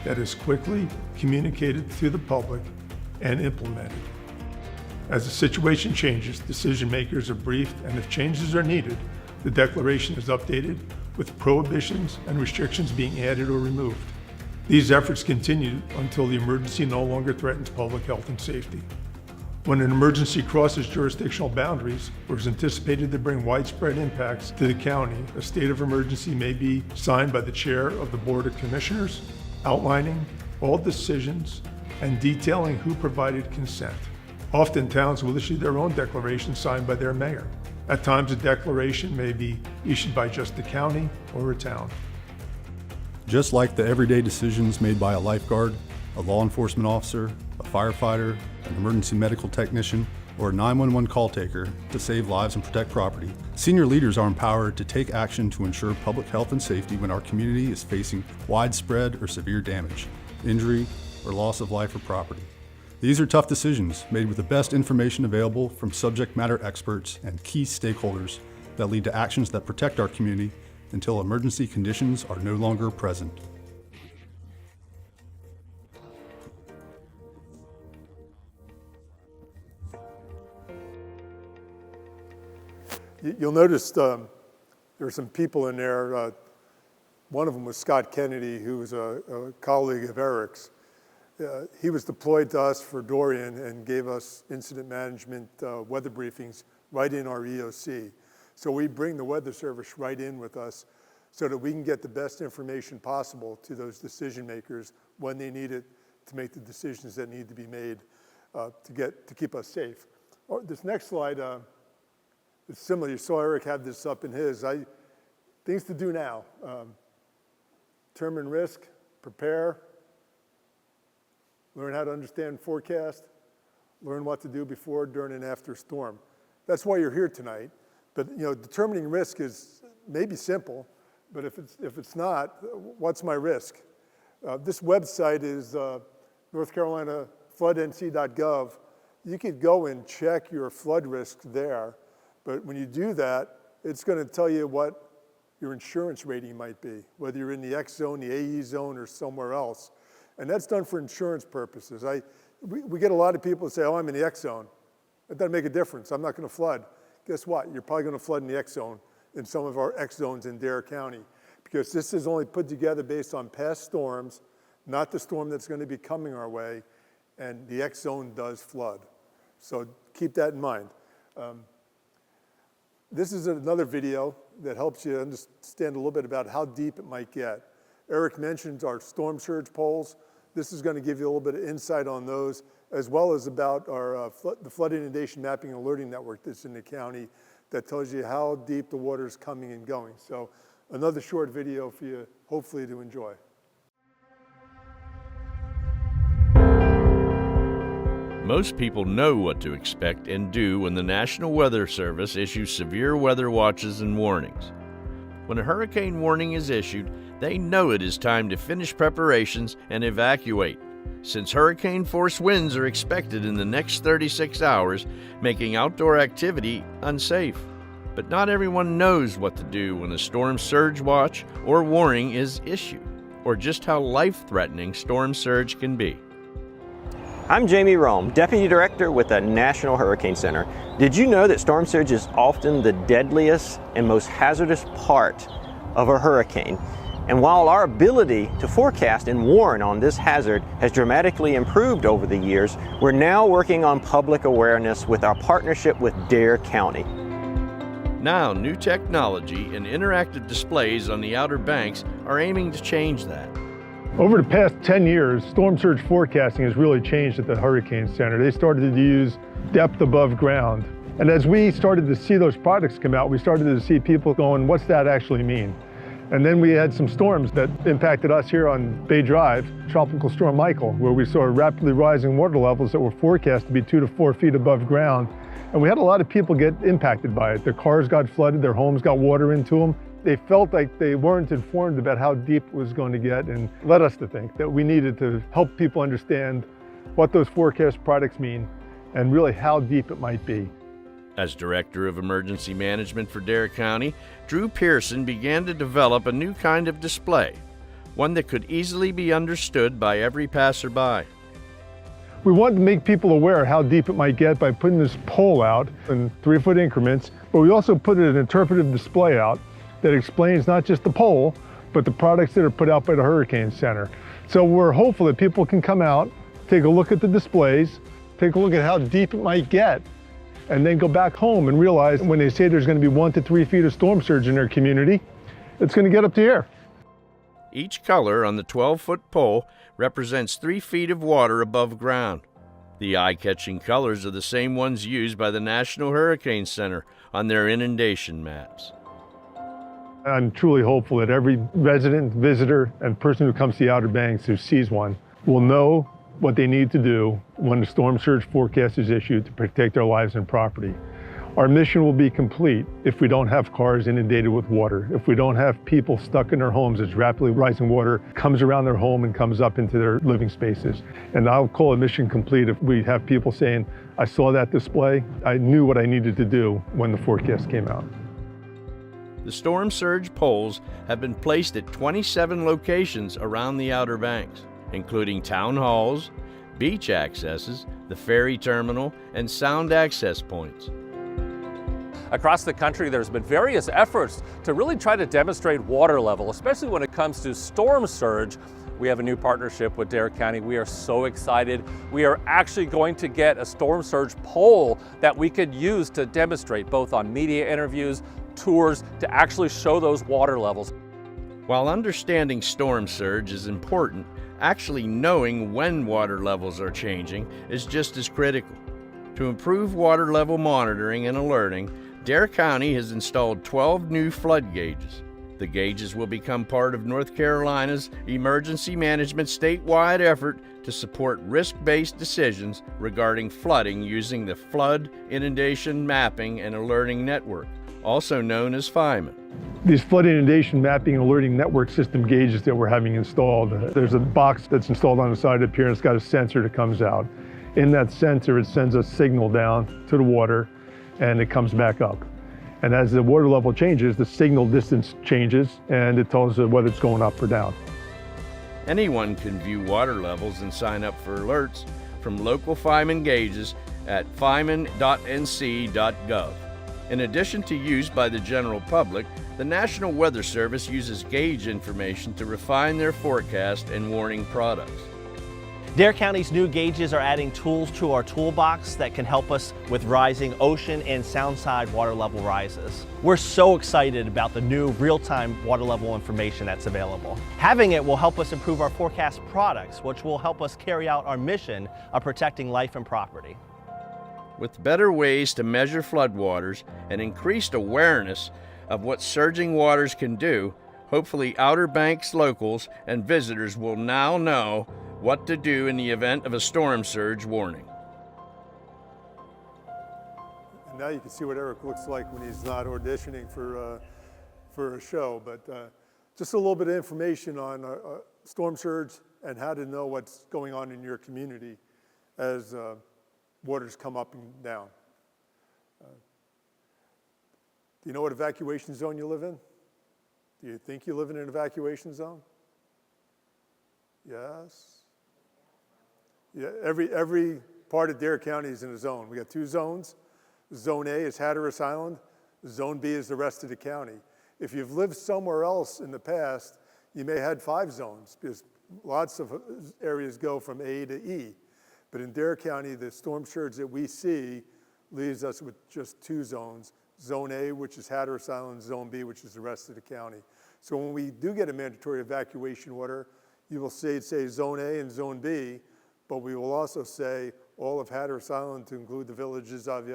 that is quickly communicated to the public and implemented. As the situation changes, decision makers are briefed, and if changes are needed, the declaration is updated with prohibitions and restrictions being added or removed. These efforts continue until the emergency no longer threatens public health and safety. When an emergency crosses jurisdictional boundaries or is anticipated to bring widespread impacts to the county, a state of emergency may be signed by the chair of the Board of Commissioners, outlining all decisions and detailing who provided consent. Often towns will issue their own declaration signed by their mayor. At times, a declaration may be issued by just the county or a town. Just like the everyday decisions made by a lifeguard, a law enforcement officer, a firefighter, an emergency medical technician, or a 911 call taker to save lives and protect property, senior leaders are empowered to take action to ensure public health and safety when our community is facing widespread or severe damage, injury, or loss of life or property. These are tough decisions made with the best information available from subject matter experts and key stakeholders that lead to actions that protect our community until emergency conditions are no longer present. You'll notice there were some people in there. One of them was Scott Kennedy, who was a colleague of Erik's. He was deployed to us for Dorian and gave us incident management weather briefings right in our EOC. So we bring the weather service right in with us so that we can get the best information possible to those decision makers when they need it to make the decisions that need to be made to keep us safe. This next slide is similar. You saw Erik had this up in his. Things to do now. Determine risk, prepare, learn how to understand forecast, learn what to do before, during, and after storm. That's why you're here tonight. But determining risk is maybe simple, but if it's not, what's my risk? This website is North Carolina floodnc.gov. You could go and check your flood risk there, but when you do that, it's going to tell you what your insurance rating might be, whether you're in the X zone, the AE zone, or somewhere else. And that's done for insurance purposes. We get a lot of people who say, oh, I'm in the X zone. That doesn't make a difference. I'm not going to flood. Guess what? You're probably going to flood in the X zone in some of our X zones in Dare County, because this is only put together based on past storms, not the storm that's going to be coming our way, and the X zone does flood. So keep that in mind. This is another video that helps you understand a little bit about how deep it might get. Erik mentioned our storm surge poles. This is going to give you a little bit of insight on those as well as about our the flood inundation mapping and alerting network that's in the county that tells you how deep the water is coming and going. So another short video for you, hopefully to enjoy. Most people know what to expect and do when the National Weather Service issues severe weather watches and warnings. When a hurricane warning is issued, they know it is time to finish preparations and evacuate, since hurricane-force winds are expected in the next 36 hours, making outdoor activity unsafe. But not everyone knows what to do when a storm surge watch or warning is issued, or just how life-threatening storm surge can be. I'm Jamie Rome, Deputy Director with the National Hurricane Center. Did you know that storm surge is often the deadliest and most hazardous part of a hurricane? And while our ability to forecast and warn on this hazard has dramatically improved over the years, we're now working on public awareness with our partnership with Dare County. Now, new technology and interactive displays on the Outer Banks are aiming to change that. Over the past 10 years, storm surge forecasting has really changed at the Hurricane Center. They started to use depth above ground. And as we started to see those products come out, we started to see people going, what's that actually mean? And then we had some storms that impacted us here on Bay Drive, Tropical Storm Michael, where we saw rapidly rising water levels that were forecast to be 2 to 4 feet above ground. And we had a lot of people get impacted by it. Their cars got flooded, their homes got water into them. They felt like they weren't informed about how deep it was going to get, and led us to think that we needed to help people understand what those forecast products mean and really how deep it might be. As Director of Emergency Management for Dare County, Drew Pearson began to develop a new kind of display, one that could easily be understood by every passerby. We wanted to make people aware how deep it might get by putting this pole out in 3-foot increments, but we also put an interpretive display out that explains not just the pole, but the products that are put out by the Hurricane Center. So we're hopeful that people can come out, take a look at the displays, take a look at how deep it might get, and then go back home and realize when they say there's going to be 1 to 3 feet of storm surge in their community, it's going to get up to here. Each color on the 12-foot pole represents 3 feet of water above ground. The eye-catching colors are the same ones used by the National Hurricane Center on their inundation maps. I'm truly hopeful that every resident, visitor, and person who comes to the Outer Banks who sees one will know what they need to do when the storm surge forecast is issued to protect their lives and property. Our mission will be complete if we don't have cars inundated with water, if we don't have people stuck in their homes as rapidly rising water comes around their home and comes up into their living spaces. And I'll call it mission complete if we have people saying, I saw that display, I knew what I needed to do when the forecast came out. The storm surge poles have been placed at 27 locations around the Outer Banks, including town halls, beach accesses, the ferry terminal, and sound access points. Across the country, there's been various efforts to really try to demonstrate water level, especially when it comes to storm surge. We have a new partnership with Dare County. We are so excited. We are actually going to get a storm surge pole that we could use to demonstrate both on media interviews, tours, to actually show those water levels. While understanding storm surge is important, actually knowing when water levels are changing is just as critical. To improve water level monitoring and alerting, Dare County has installed 12 new flood gauges. The gauges will become part of North Carolina's emergency management statewide effort to support risk-based decisions regarding flooding using the Flood Inundation Mapping and Alerting Network, also known as FIMAN. These flood inundation mapping and alerting network system gauges that we're having installed, there's a box that's installed on the side of the pier and it's got a sensor that comes out. In that sensor, it sends a signal down to the water and it comes back up. And as the water level changes, the signal distance changes and it tells us whether it's going up or down. Anyone can view water levels and sign up for alerts from local FIMAN gauges at fiman.nc.gov. In addition to use by the general public, the National Weather Service uses gauge information to refine their forecast and warning products. Dare County's new gauges are adding tools to our toolbox that can help us with rising ocean and soundside water level rises. We're so excited about the new real-time water level information that's available. Having it will help us improve our forecast products, which will help us carry out our mission of protecting life and property. With better ways to measure floodwaters and increased awareness of what surging waters can do, hopefully Outer Banks locals and visitors will now know what to do in the event of a storm surge warning. And now you can see what Erik looks like when he's not auditioning for a show. But just a little bit of information on storm surge and how to know what's going on in your community as waters come up and down. Do you know what evacuation zone you live in? Do you think you live in an evacuation zone? Yes. Yeah, every part of Dare County is in a zone. We got 2 zones. Zone A is Hatteras Island. Zone B is the rest of the county. If you've lived somewhere else in the past, you may have had 5 zones because lots of areas go from A to E. But in Dare County, the storm surge that we see leaves us with just 2 zones. Zone A, which is Hatteras Island, Zone B, which is the rest of the county. So when we do get a mandatory evacuation order, you will say Zone A and Zone B, but we will also say all of Hatteras Island to include the villages of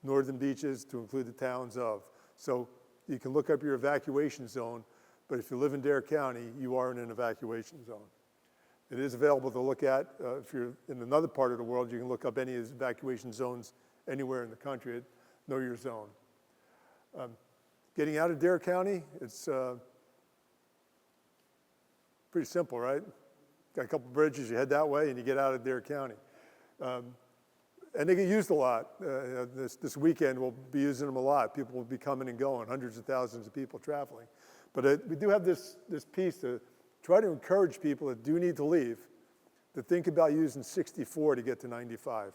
Northern Beaches to include the towns of. So you can look up your evacuation zone, but if you live in Dare County, you are in an evacuation zone. It is available to look at. If you're in another part of the world, you can look up any of these evacuation zones anywhere in the country. Know your zone. Getting out of Dare County, it's pretty simple, right? Got a couple bridges, you head that way and you get out of Dare County. And they get used a lot. This weekend we'll be using them a lot. People will be coming and going, hundreds of thousands of people traveling. But we do have this piece to try to encourage people that do need to leave to think about using 64 to get to 95.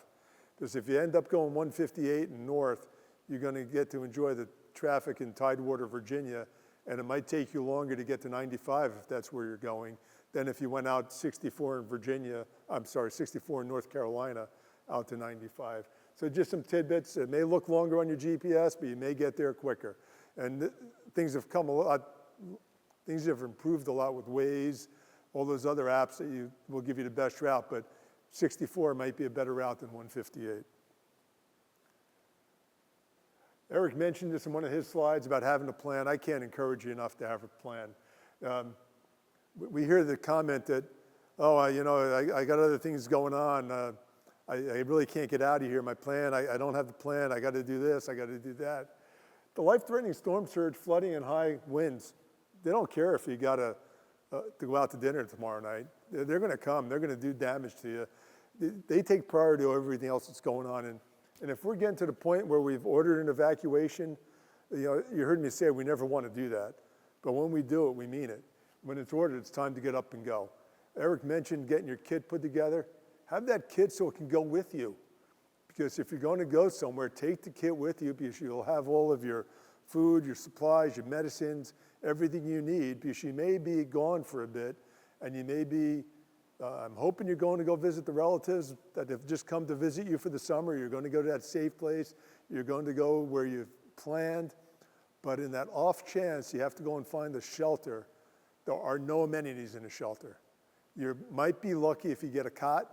Because if you end up going 158 and north, you're going to get to enjoy the traffic in Tidewater, Virginia, and it might take you longer to get to 95 if that's where you're going than if you went out 64 in Virginia, 64 in North Carolina out to 95. So just some tidbits. It may look longer on your GPS, but you may get there quicker. And things have come a lot, things have improved a lot with Waze, all those other apps that will give you the best route, but 64 might be a better route than 158. Erik mentioned this in one of his slides about having a plan. I can't encourage you enough to have a plan. We hear the comment that, oh, I got other things going on. I really can't get out of here. My plan, I don't have the plan. I got to do this. I got to do that. The life-threatening storm surge, flooding, and high winds, they don't care if you got to go out to dinner tomorrow night. They're going to come. They're going to do damage to you. They take priority over everything else that's going on. And if we're getting to the point where we've ordered an evacuation, you heard me say we never want to do that. But when we do it, we mean it. When it's ordered, it's time to get up and go. Erik mentioned getting your kit put together. Have that kit so it can go with you. Because if you're going to go somewhere, take the kit with you because you'll have all of your food, your supplies, your medicines, everything you need, because you may be gone for a bit and you may be, I'm hoping you're going to go visit the relatives that have just come to visit you for the summer. You're going to go to that safe place. You're going to go where you've planned. But in that off chance, you have to go and find a shelter. There are no amenities in a shelter. You might be lucky if you get a cot,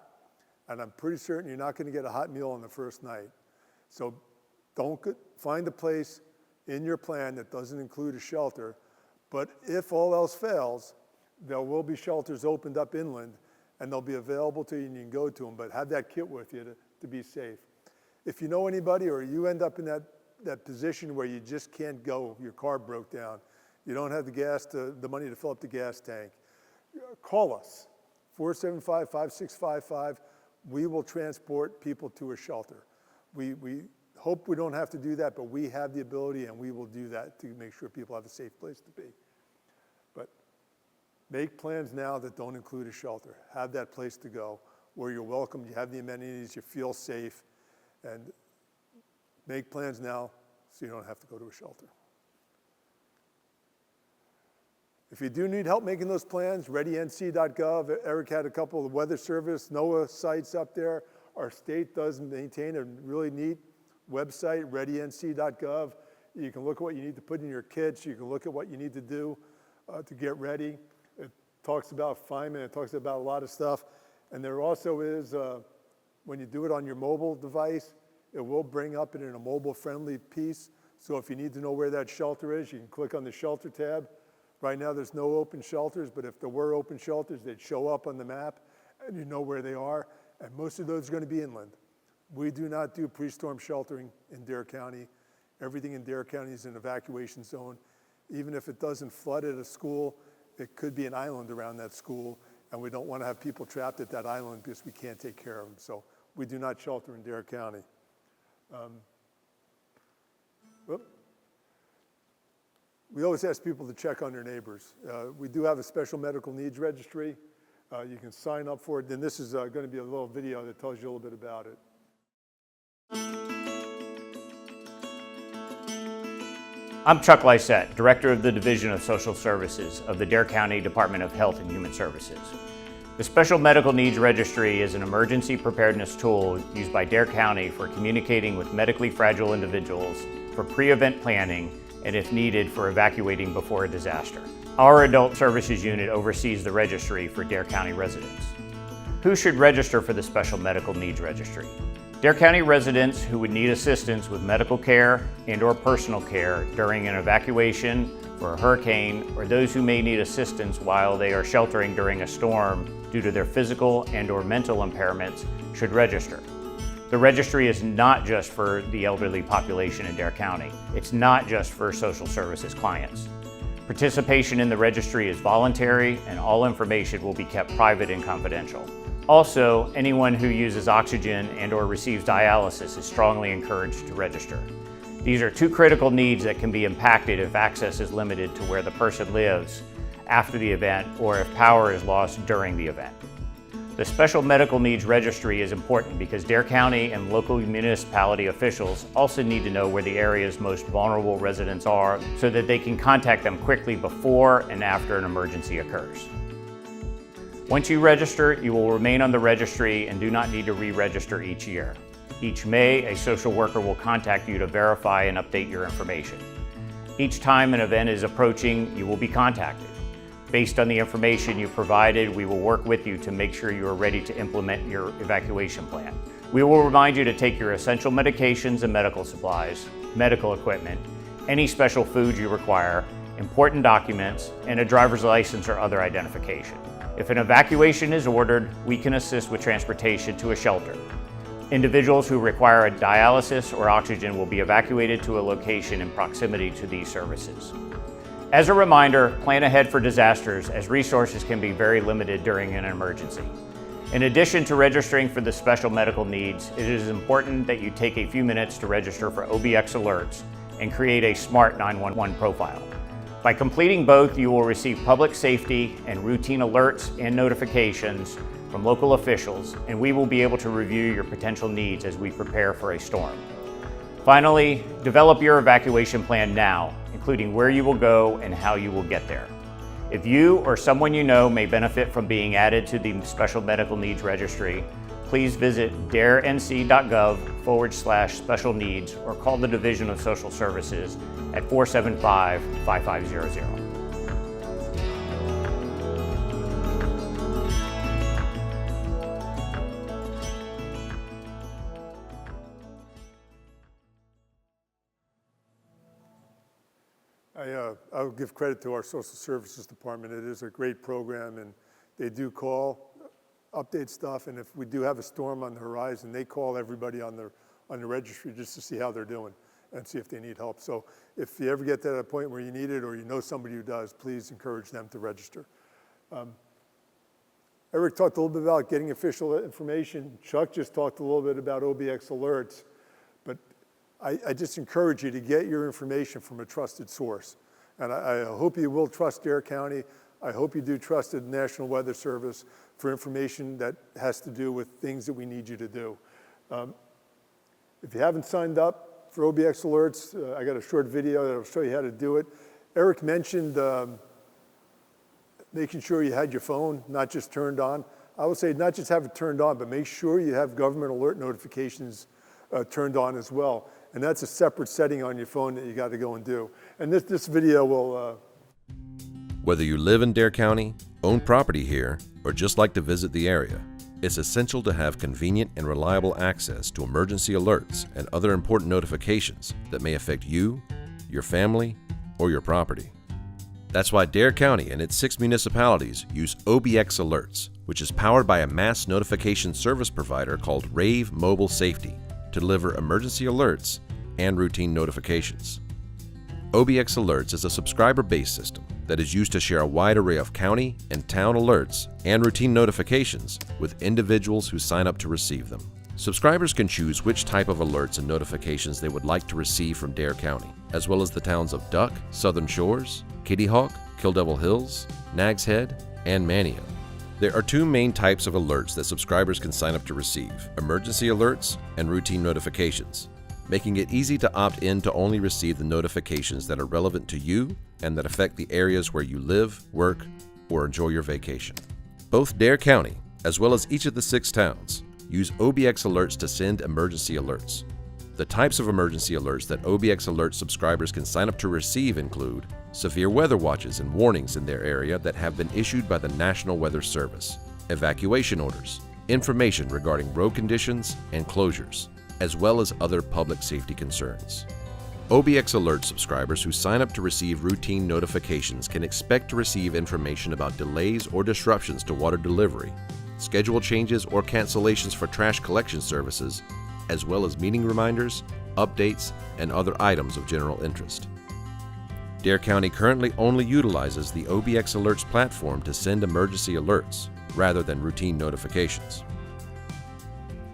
and I'm pretty certain you're not going to get a hot meal on the first night. So find a place in your plan that doesn't include a shelter. But if all else fails, there will be shelters opened up inland, and they'll be available to you and you can go to them, but have that kit with you to be safe. If you know anybody or you end up in that position where you just can't go, your car broke down, you don't have the money to fill up the gas tank, call us, 475-5655. We will transport people to a shelter. We hope we don't have to do that, but we have the ability and we will do that to make sure people have a safe place to be. But make plans now that don't include a shelter. Have that place to go where you're welcome, you have the amenities, you feel safe, and make plans now so you don't have to go to a shelter. If you do need help making those plans, readync.gov. Erik had a couple of Weather Service, NOAA sites up there. Our state does maintain a really neat website, readync.gov. You can look at what you need to put in your kits. You can look at what you need to do to get ready. It talks about FIMA. It talks about a lot of stuff. And there also is, when you do it on your mobile device, it will bring up it in a mobile-friendly piece. So if you need to know where that shelter is, you can click on the shelter tab. Right now, there's no open shelters, but if there were open shelters, they'd show up on the map, and you know where they are. And most of those are going to be inland. We do not do pre-storm sheltering in Dare County. Everything in Dare County is an evacuation zone. Even if it doesn't flood at a school, it could be an island around that school, and we don't want to have people trapped at that island because we can't take care of them. So we do not shelter in Dare County. We always ask people to check on their neighbors. We do have a special medical needs registry. You can sign up for it. And this is going to be a little video that tells you a little bit about it. I'm Chuck Lysette, Director of the Division of Social Services of the Dare County Department of Health and Human Services. The Special Medical Needs Registry is an emergency preparedness tool used by Dare County for communicating with medically fragile individuals, for pre-event planning, and if needed, for evacuating before a disaster. Our Adult Services Unit oversees the registry for Dare County residents. Who should register for the Special Medical Needs Registry? Dare County residents who would need assistance with medical care and/or personal care during an evacuation for a hurricane, or those who may need assistance while they are sheltering during a storm due to their physical and/or mental impairments, should register. The registry is not just for the elderly population in Dare County. It's not just for social services clients. Participation in the registry is voluntary, and all information will be kept private and confidential. Also, anyone who uses oxygen and/or receives dialysis is strongly encouraged to register. These are two critical needs that can be impacted if access is limited to where the person lives after the event, or if power is lost during the event. The Special Medical Needs Registry is important because Dare County and local municipality officials also need to know where the area's most vulnerable residents are so that they can contact them quickly before and after an emergency occurs. Once you register, you will remain on the registry and do not need to re-register each year. Each May, a social worker will contact you to verify and update your information. Each time an event is approaching, you will be contacted. Based on the information you provided, we will work with you to make sure you are ready to implement your evacuation plan. We will remind you to take your essential medications and medical supplies, medical equipment, any special foods you require, important documents, and a driver's license or other identification. If an evacuation is ordered, we can assist with transportation to a shelter. Individuals who require a dialysis or oxygen will be evacuated to a location in proximity to these services. As a reminder, plan ahead for disasters, as resources can be very limited during an emergency. In addition to registering for the special medical needs, it is important that you take a few minutes to register for OBX alerts and create a smart 911 profile. By completing both, you will receive public safety and routine alerts and notifications from local officials, and we will be able to review your potential needs as we prepare for a storm. Finally, develop your evacuation plan now, including where you will go and how you will get there. If you or someone you know may benefit from being added to the Special Medical Needs Registry, please visit darenc.gov/special needs or call the Division of Social Services at 475-5500. I'll give credit to our Social Services Department. It is a great program, and they do call, update stuff, and if we do have a storm on the horizon, they call everybody on the registry just to see how they're doing and see if they need help. So if you ever get to that point where you need it or you know somebody who does, please encourage them to register. Erik talked a little bit about getting official information. Chuck just talked a little bit about OBX alerts, but I just encourage you to get your information from a trusted source. And I hope you will trust Dare County. I hope you do trust the National Weather Service for information that has to do with things that we need you to do. If you haven't signed up for OBX alerts, I got a short video that will show you how to do it. Erik mentioned making sure you had your phone not just turned on. I would say not just have it turned on, but make sure you have government alert notifications turned on as well. And that's a separate setting on your phone that you got to go and do. And this video will... Whether you live in Dare County, own property here, or just like to visit the area, it's essential to have convenient and reliable access to emergency alerts and other important notifications that may affect you, your family, or your property. That's why Dare County and its 6 municipalities use OBX Alerts, which is powered by a mass notification service provider called Rave Mobile Safety to deliver emergency alerts and routine notifications. OBX Alerts is a subscriber-based system that is used to share a wide array of county and town alerts and routine notifications with individuals who sign up to receive them. Subscribers can choose which type of alerts and notifications they would like to receive from Dare County, as well as the towns of Duck, Southern Shores, Kitty Hawk, Kill Devil Hills, Nags Head, and Manio. There are 2 main types of alerts that subscribers can sign up to receive: emergency alerts and routine notifications, making it easy to opt in to only receive the notifications that are relevant to you and that affect the areas where you live, work, or enjoy your vacation. Both Dare County, as well as each of the 6 towns, use OBX Alerts to send emergency alerts. The types of emergency alerts that OBX Alert subscribers can sign up to receive include severe weather watches and warnings in their area that have been issued by the National Weather Service, evacuation orders, information regarding road conditions and closures, as well as other public safety concerns. OBX Alert subscribers who sign up to receive routine notifications can expect to receive information about delays or disruptions to water delivery, schedule changes or cancellations for trash collection services, as well as meeting reminders, updates, and other items of general interest. Dare County currently only utilizes the OBX Alerts platform to send emergency alerts, rather than routine notifications.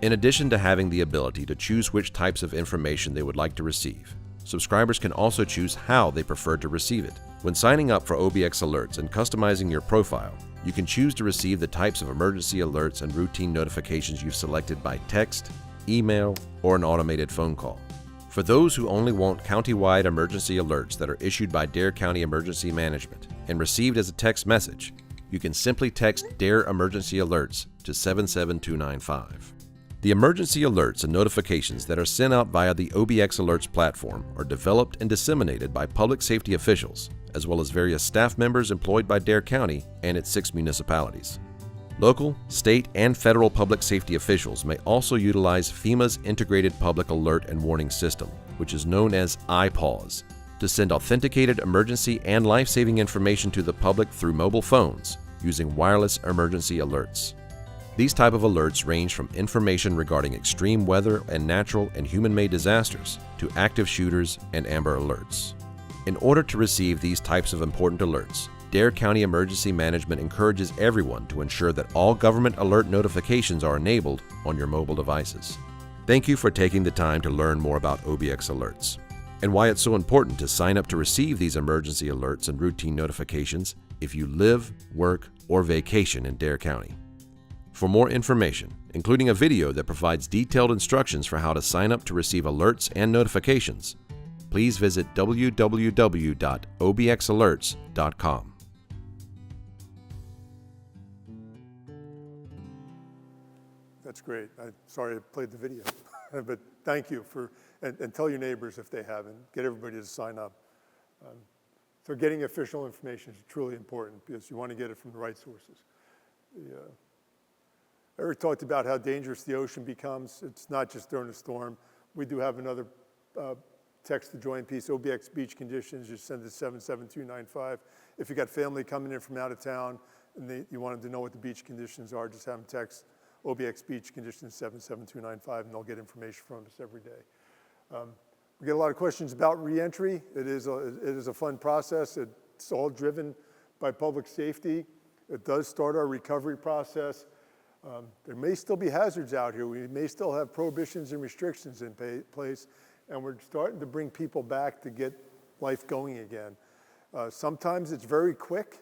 In addition to having the ability to choose which types of information they would like to receive, subscribers can also choose how they prefer to receive it. When signing up for OBX Alerts and customizing your profile, you can choose to receive the types of emergency alerts and routine notifications you've selected by text, email, or an automated phone call. For those who only want county-wide emergency alerts that are issued by Dare County Emergency Management and received as a text message, you can simply text Dare Emergency Alerts to 77295. The emergency alerts and notifications that are sent out via the OBX Alerts platform are developed and disseminated by public safety officials, as well as various staff members employed by Dare County and its 6 municipalities. Local, state, and federal public safety officials may also utilize FEMA's Integrated Public Alert and Warning System, which is known as IPAWS, to send authenticated emergency and life-saving information to the public through mobile phones using wireless emergency alerts. These type of alerts range from information regarding extreme weather and natural and human-made disasters to active shooters and Amber Alerts. In order to receive these types of important alerts, Dare County Emergency Management encourages everyone to ensure that all government alert notifications are enabled on your mobile devices. Thank you for taking the time to learn more about OBX Alerts and why it's so important to sign up to receive these emergency alerts and routine notifications if you live, work, or vacation in Dare County. For more information, including a video that provides detailed instructions for how to sign up to receive alerts and notifications, please visit www.obxalerts.com. That's great. I'm sorry I played the video, but thank you for, and tell your neighbors if they haven't, get everybody to sign up. So getting official information is truly important because you want to get it from the right sources. Erik talked about how dangerous the ocean becomes. It's not just during a storm. We do have another text to join piece, OBX beach conditions, just send it to 77295. If you got family coming in from out of town and you want them to know what the beach conditions are, just have them text OBX beach conditions 77295 and they'll get information from us every day. We get a lot of questions about reentry. It is a fun process. It's all driven by public safety. It does start our recovery process. There may still be hazards out here. We may still have prohibitions and restrictions in place, and we're starting to bring people back to get life going again. Sometimes it's very quick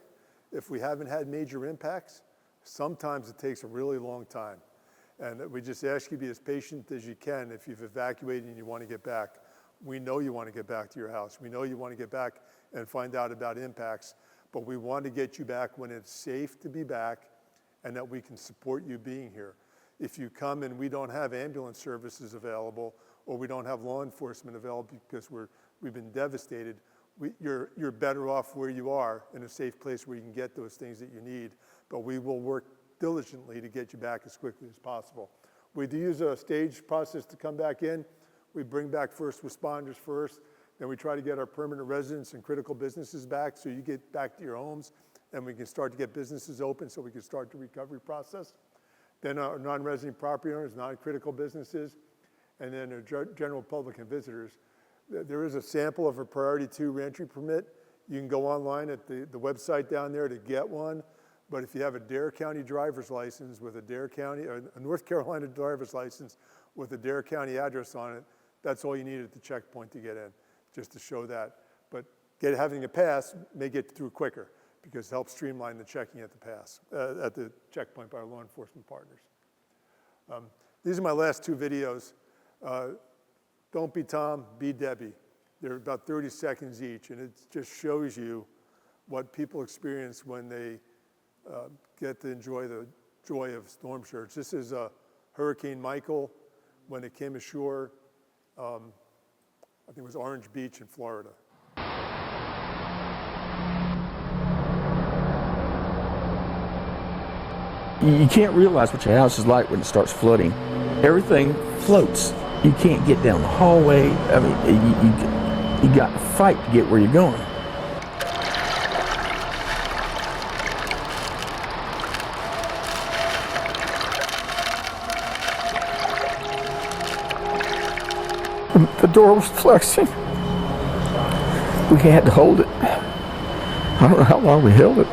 if we haven't had major impacts. Sometimes it takes a really long time. And we just ask you to be as patient as you can if you've evacuated and you want to get back. We know you want to get back to your house. We know you want to get back and find out about impacts, but we want to get you back when it's safe to be back and that we can support you being here. If you come and we don't have ambulance services available, or we don't have law enforcement available because we've been devastated, you're better off where you are in a safe place where you can get those things that you need. But we will work diligently to get you back as quickly as possible. We do use a staged process to come back in. We bring back first responders first, then we try to get our permanent residents and critical businesses back so you get back to your homes and we can start to get businesses open so we can start the recovery process. Then our non-resident property owners, non-critical businesses, and then our general public and visitors. There is a sample of a Priority 2 reentry permit. You can go online at the website down there to get one. But if you have a Dare County driver's license with a North Carolina driver's license with a Dare County address on it, that's all you need at the checkpoint to get in, just to show that. But having a pass may get through quicker because it helps streamline the checking at the checkpoint by our law enforcement partners. These are my last two videos. Don't be Tom, be Debbie. They're about 30 seconds each, and it just shows you what people experience when they get to enjoy the joy of storm surge. This is Hurricane Michael when it came ashore. I think it was Orange Beach in Florida. You can't realize what your house is like when it starts flooding. Everything floats. You can't get down the hallway. I mean, you got to fight to get where you're going. The door was flexing. We had to hold it. I don't know how long we held it.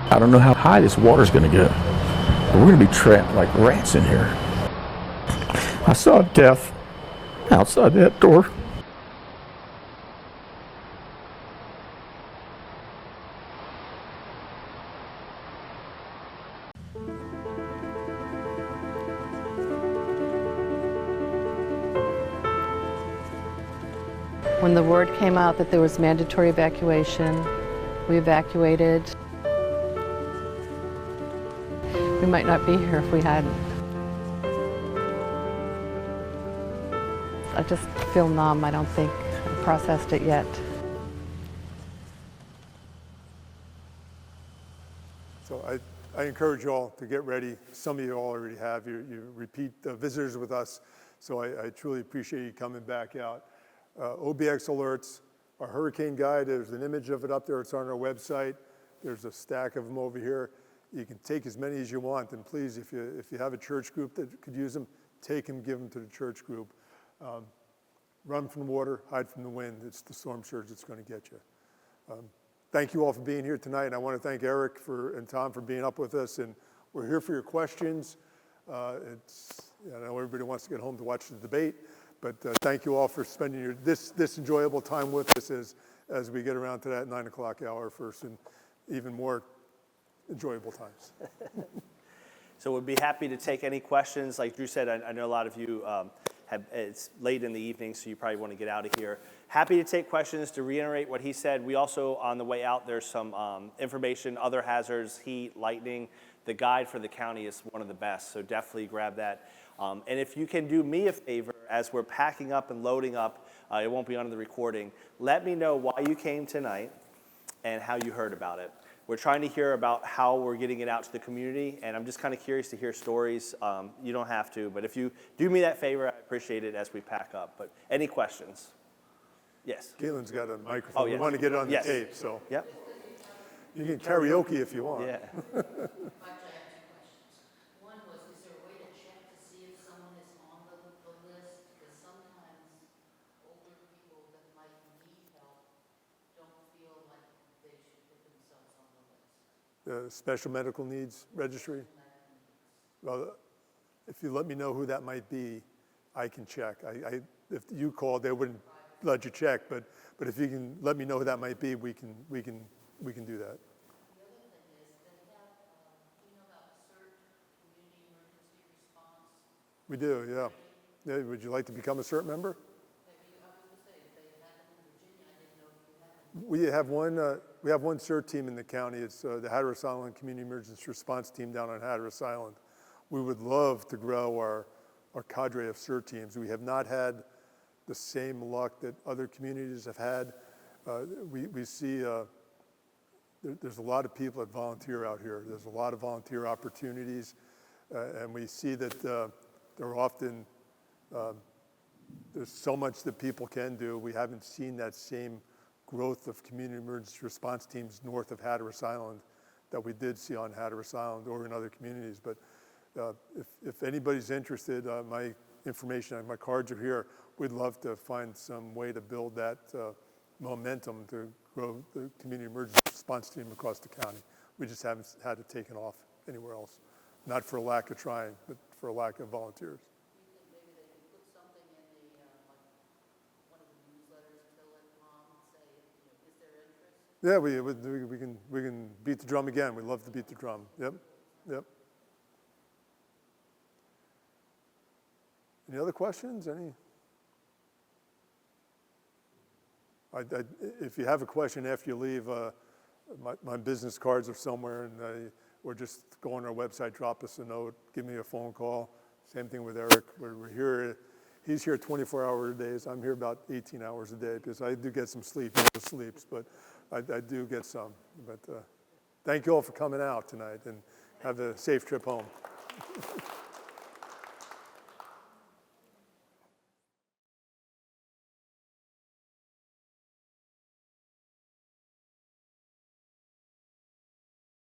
I don't know how high this water's going to go. But we're going to be trapped like rats in here. I saw death outside that door. When the word came out that there was mandatory evacuation, we evacuated. We might not be here if we hadn't. I just feel numb. I don't think I've processed it yet. So I encourage you all to get ready. Some of you already have. You repeat visitors with us. So I truly appreciate you coming back out. OBX alerts, our hurricane guide, there's an image of it up there. It's on our website. There's a stack of them over here. You can take as many as you want, and please, if you have a church group that could use them, take them, give them to the church group. Run from the water, hide from the wind. It's the storm surge that's going to get you. Thank you all for being here tonight, and I want to thank Erik and Tom for being up with us, and we're here for your questions. I know everybody wants to get home to watch the debate, but thank you all for spending this enjoyable time with us as we get around to that 9 o'clock hour for some even more enjoyable times. So we'd be happy to take any questions. Like Drew said, I know a lot of you it's late in the evening, so you probably want to get out of here. Happy to take questions. To reiterate what he said, we also, on the way out, there's some information, other hazards, heat, lightning. The guide for the county is one of the best, so definitely grab that. And if you can do me a favor, as we're packing up and loading up, it won't be on the recording, let me know why you came tonight and how you heard about it. We're trying to hear about how we're getting it out to the community, and I'm just kind of curious to hear stories. You don't have to, but if you do me that favor, I appreciate it as we pack up. But any questions? Yes? Galen's got a microphone. Oh, yes. We want to get it on the Yes. tape, so. Yep. You can karaoke if you want. Yeah. The Special Medical Needs Registry? Well, if you let me know who that might be, I can check. If you called, they wouldn't let you check, but if you can let me know who that might be, we can do that. The other thing is they have, do you know about CERT, Community Emergency Response? We do, yeah. Would you like to become a CERT member? I was going to say, if they had We have one CERT team in the county. It's the Hatteras Island Community Emergency Response Team down on Hatteras Island. We would love to grow our cadre of CERT teams. We have not had the same luck that other communities have had. We see there's a lot of people that volunteer out here. There's a lot of volunteer opportunities, and we see that they're often, there's so much that people can do. We haven't seen that same growth of community emergency response teams north of Hatteras Island that we did see on Hatteras Island or in other communities. But if anybody's interested, my information, my cards are here. We'd love to find some way to build that momentum to grow the community emergency response team across the county. We just haven't had it taken off anywhere else. Not for a lack of trying, but for a lack of volunteers. Do you think maybe they could put something in the, like, one of the newsletters to let mom say, is there interest? Yeah, we can beat the drum again. We love to beat the drum. Yep. Any other questions? If you have a question after you leave, my business cards are somewhere, and or just go on our website, drop us a note, give me a phone call. Same thing with Erik. We're here. He's here 24-hour days. I'm here about 18 hours a day because I do get some sleep. He never sleeps, but I do get some. But thank you all for coming out tonight, and have a safe trip home.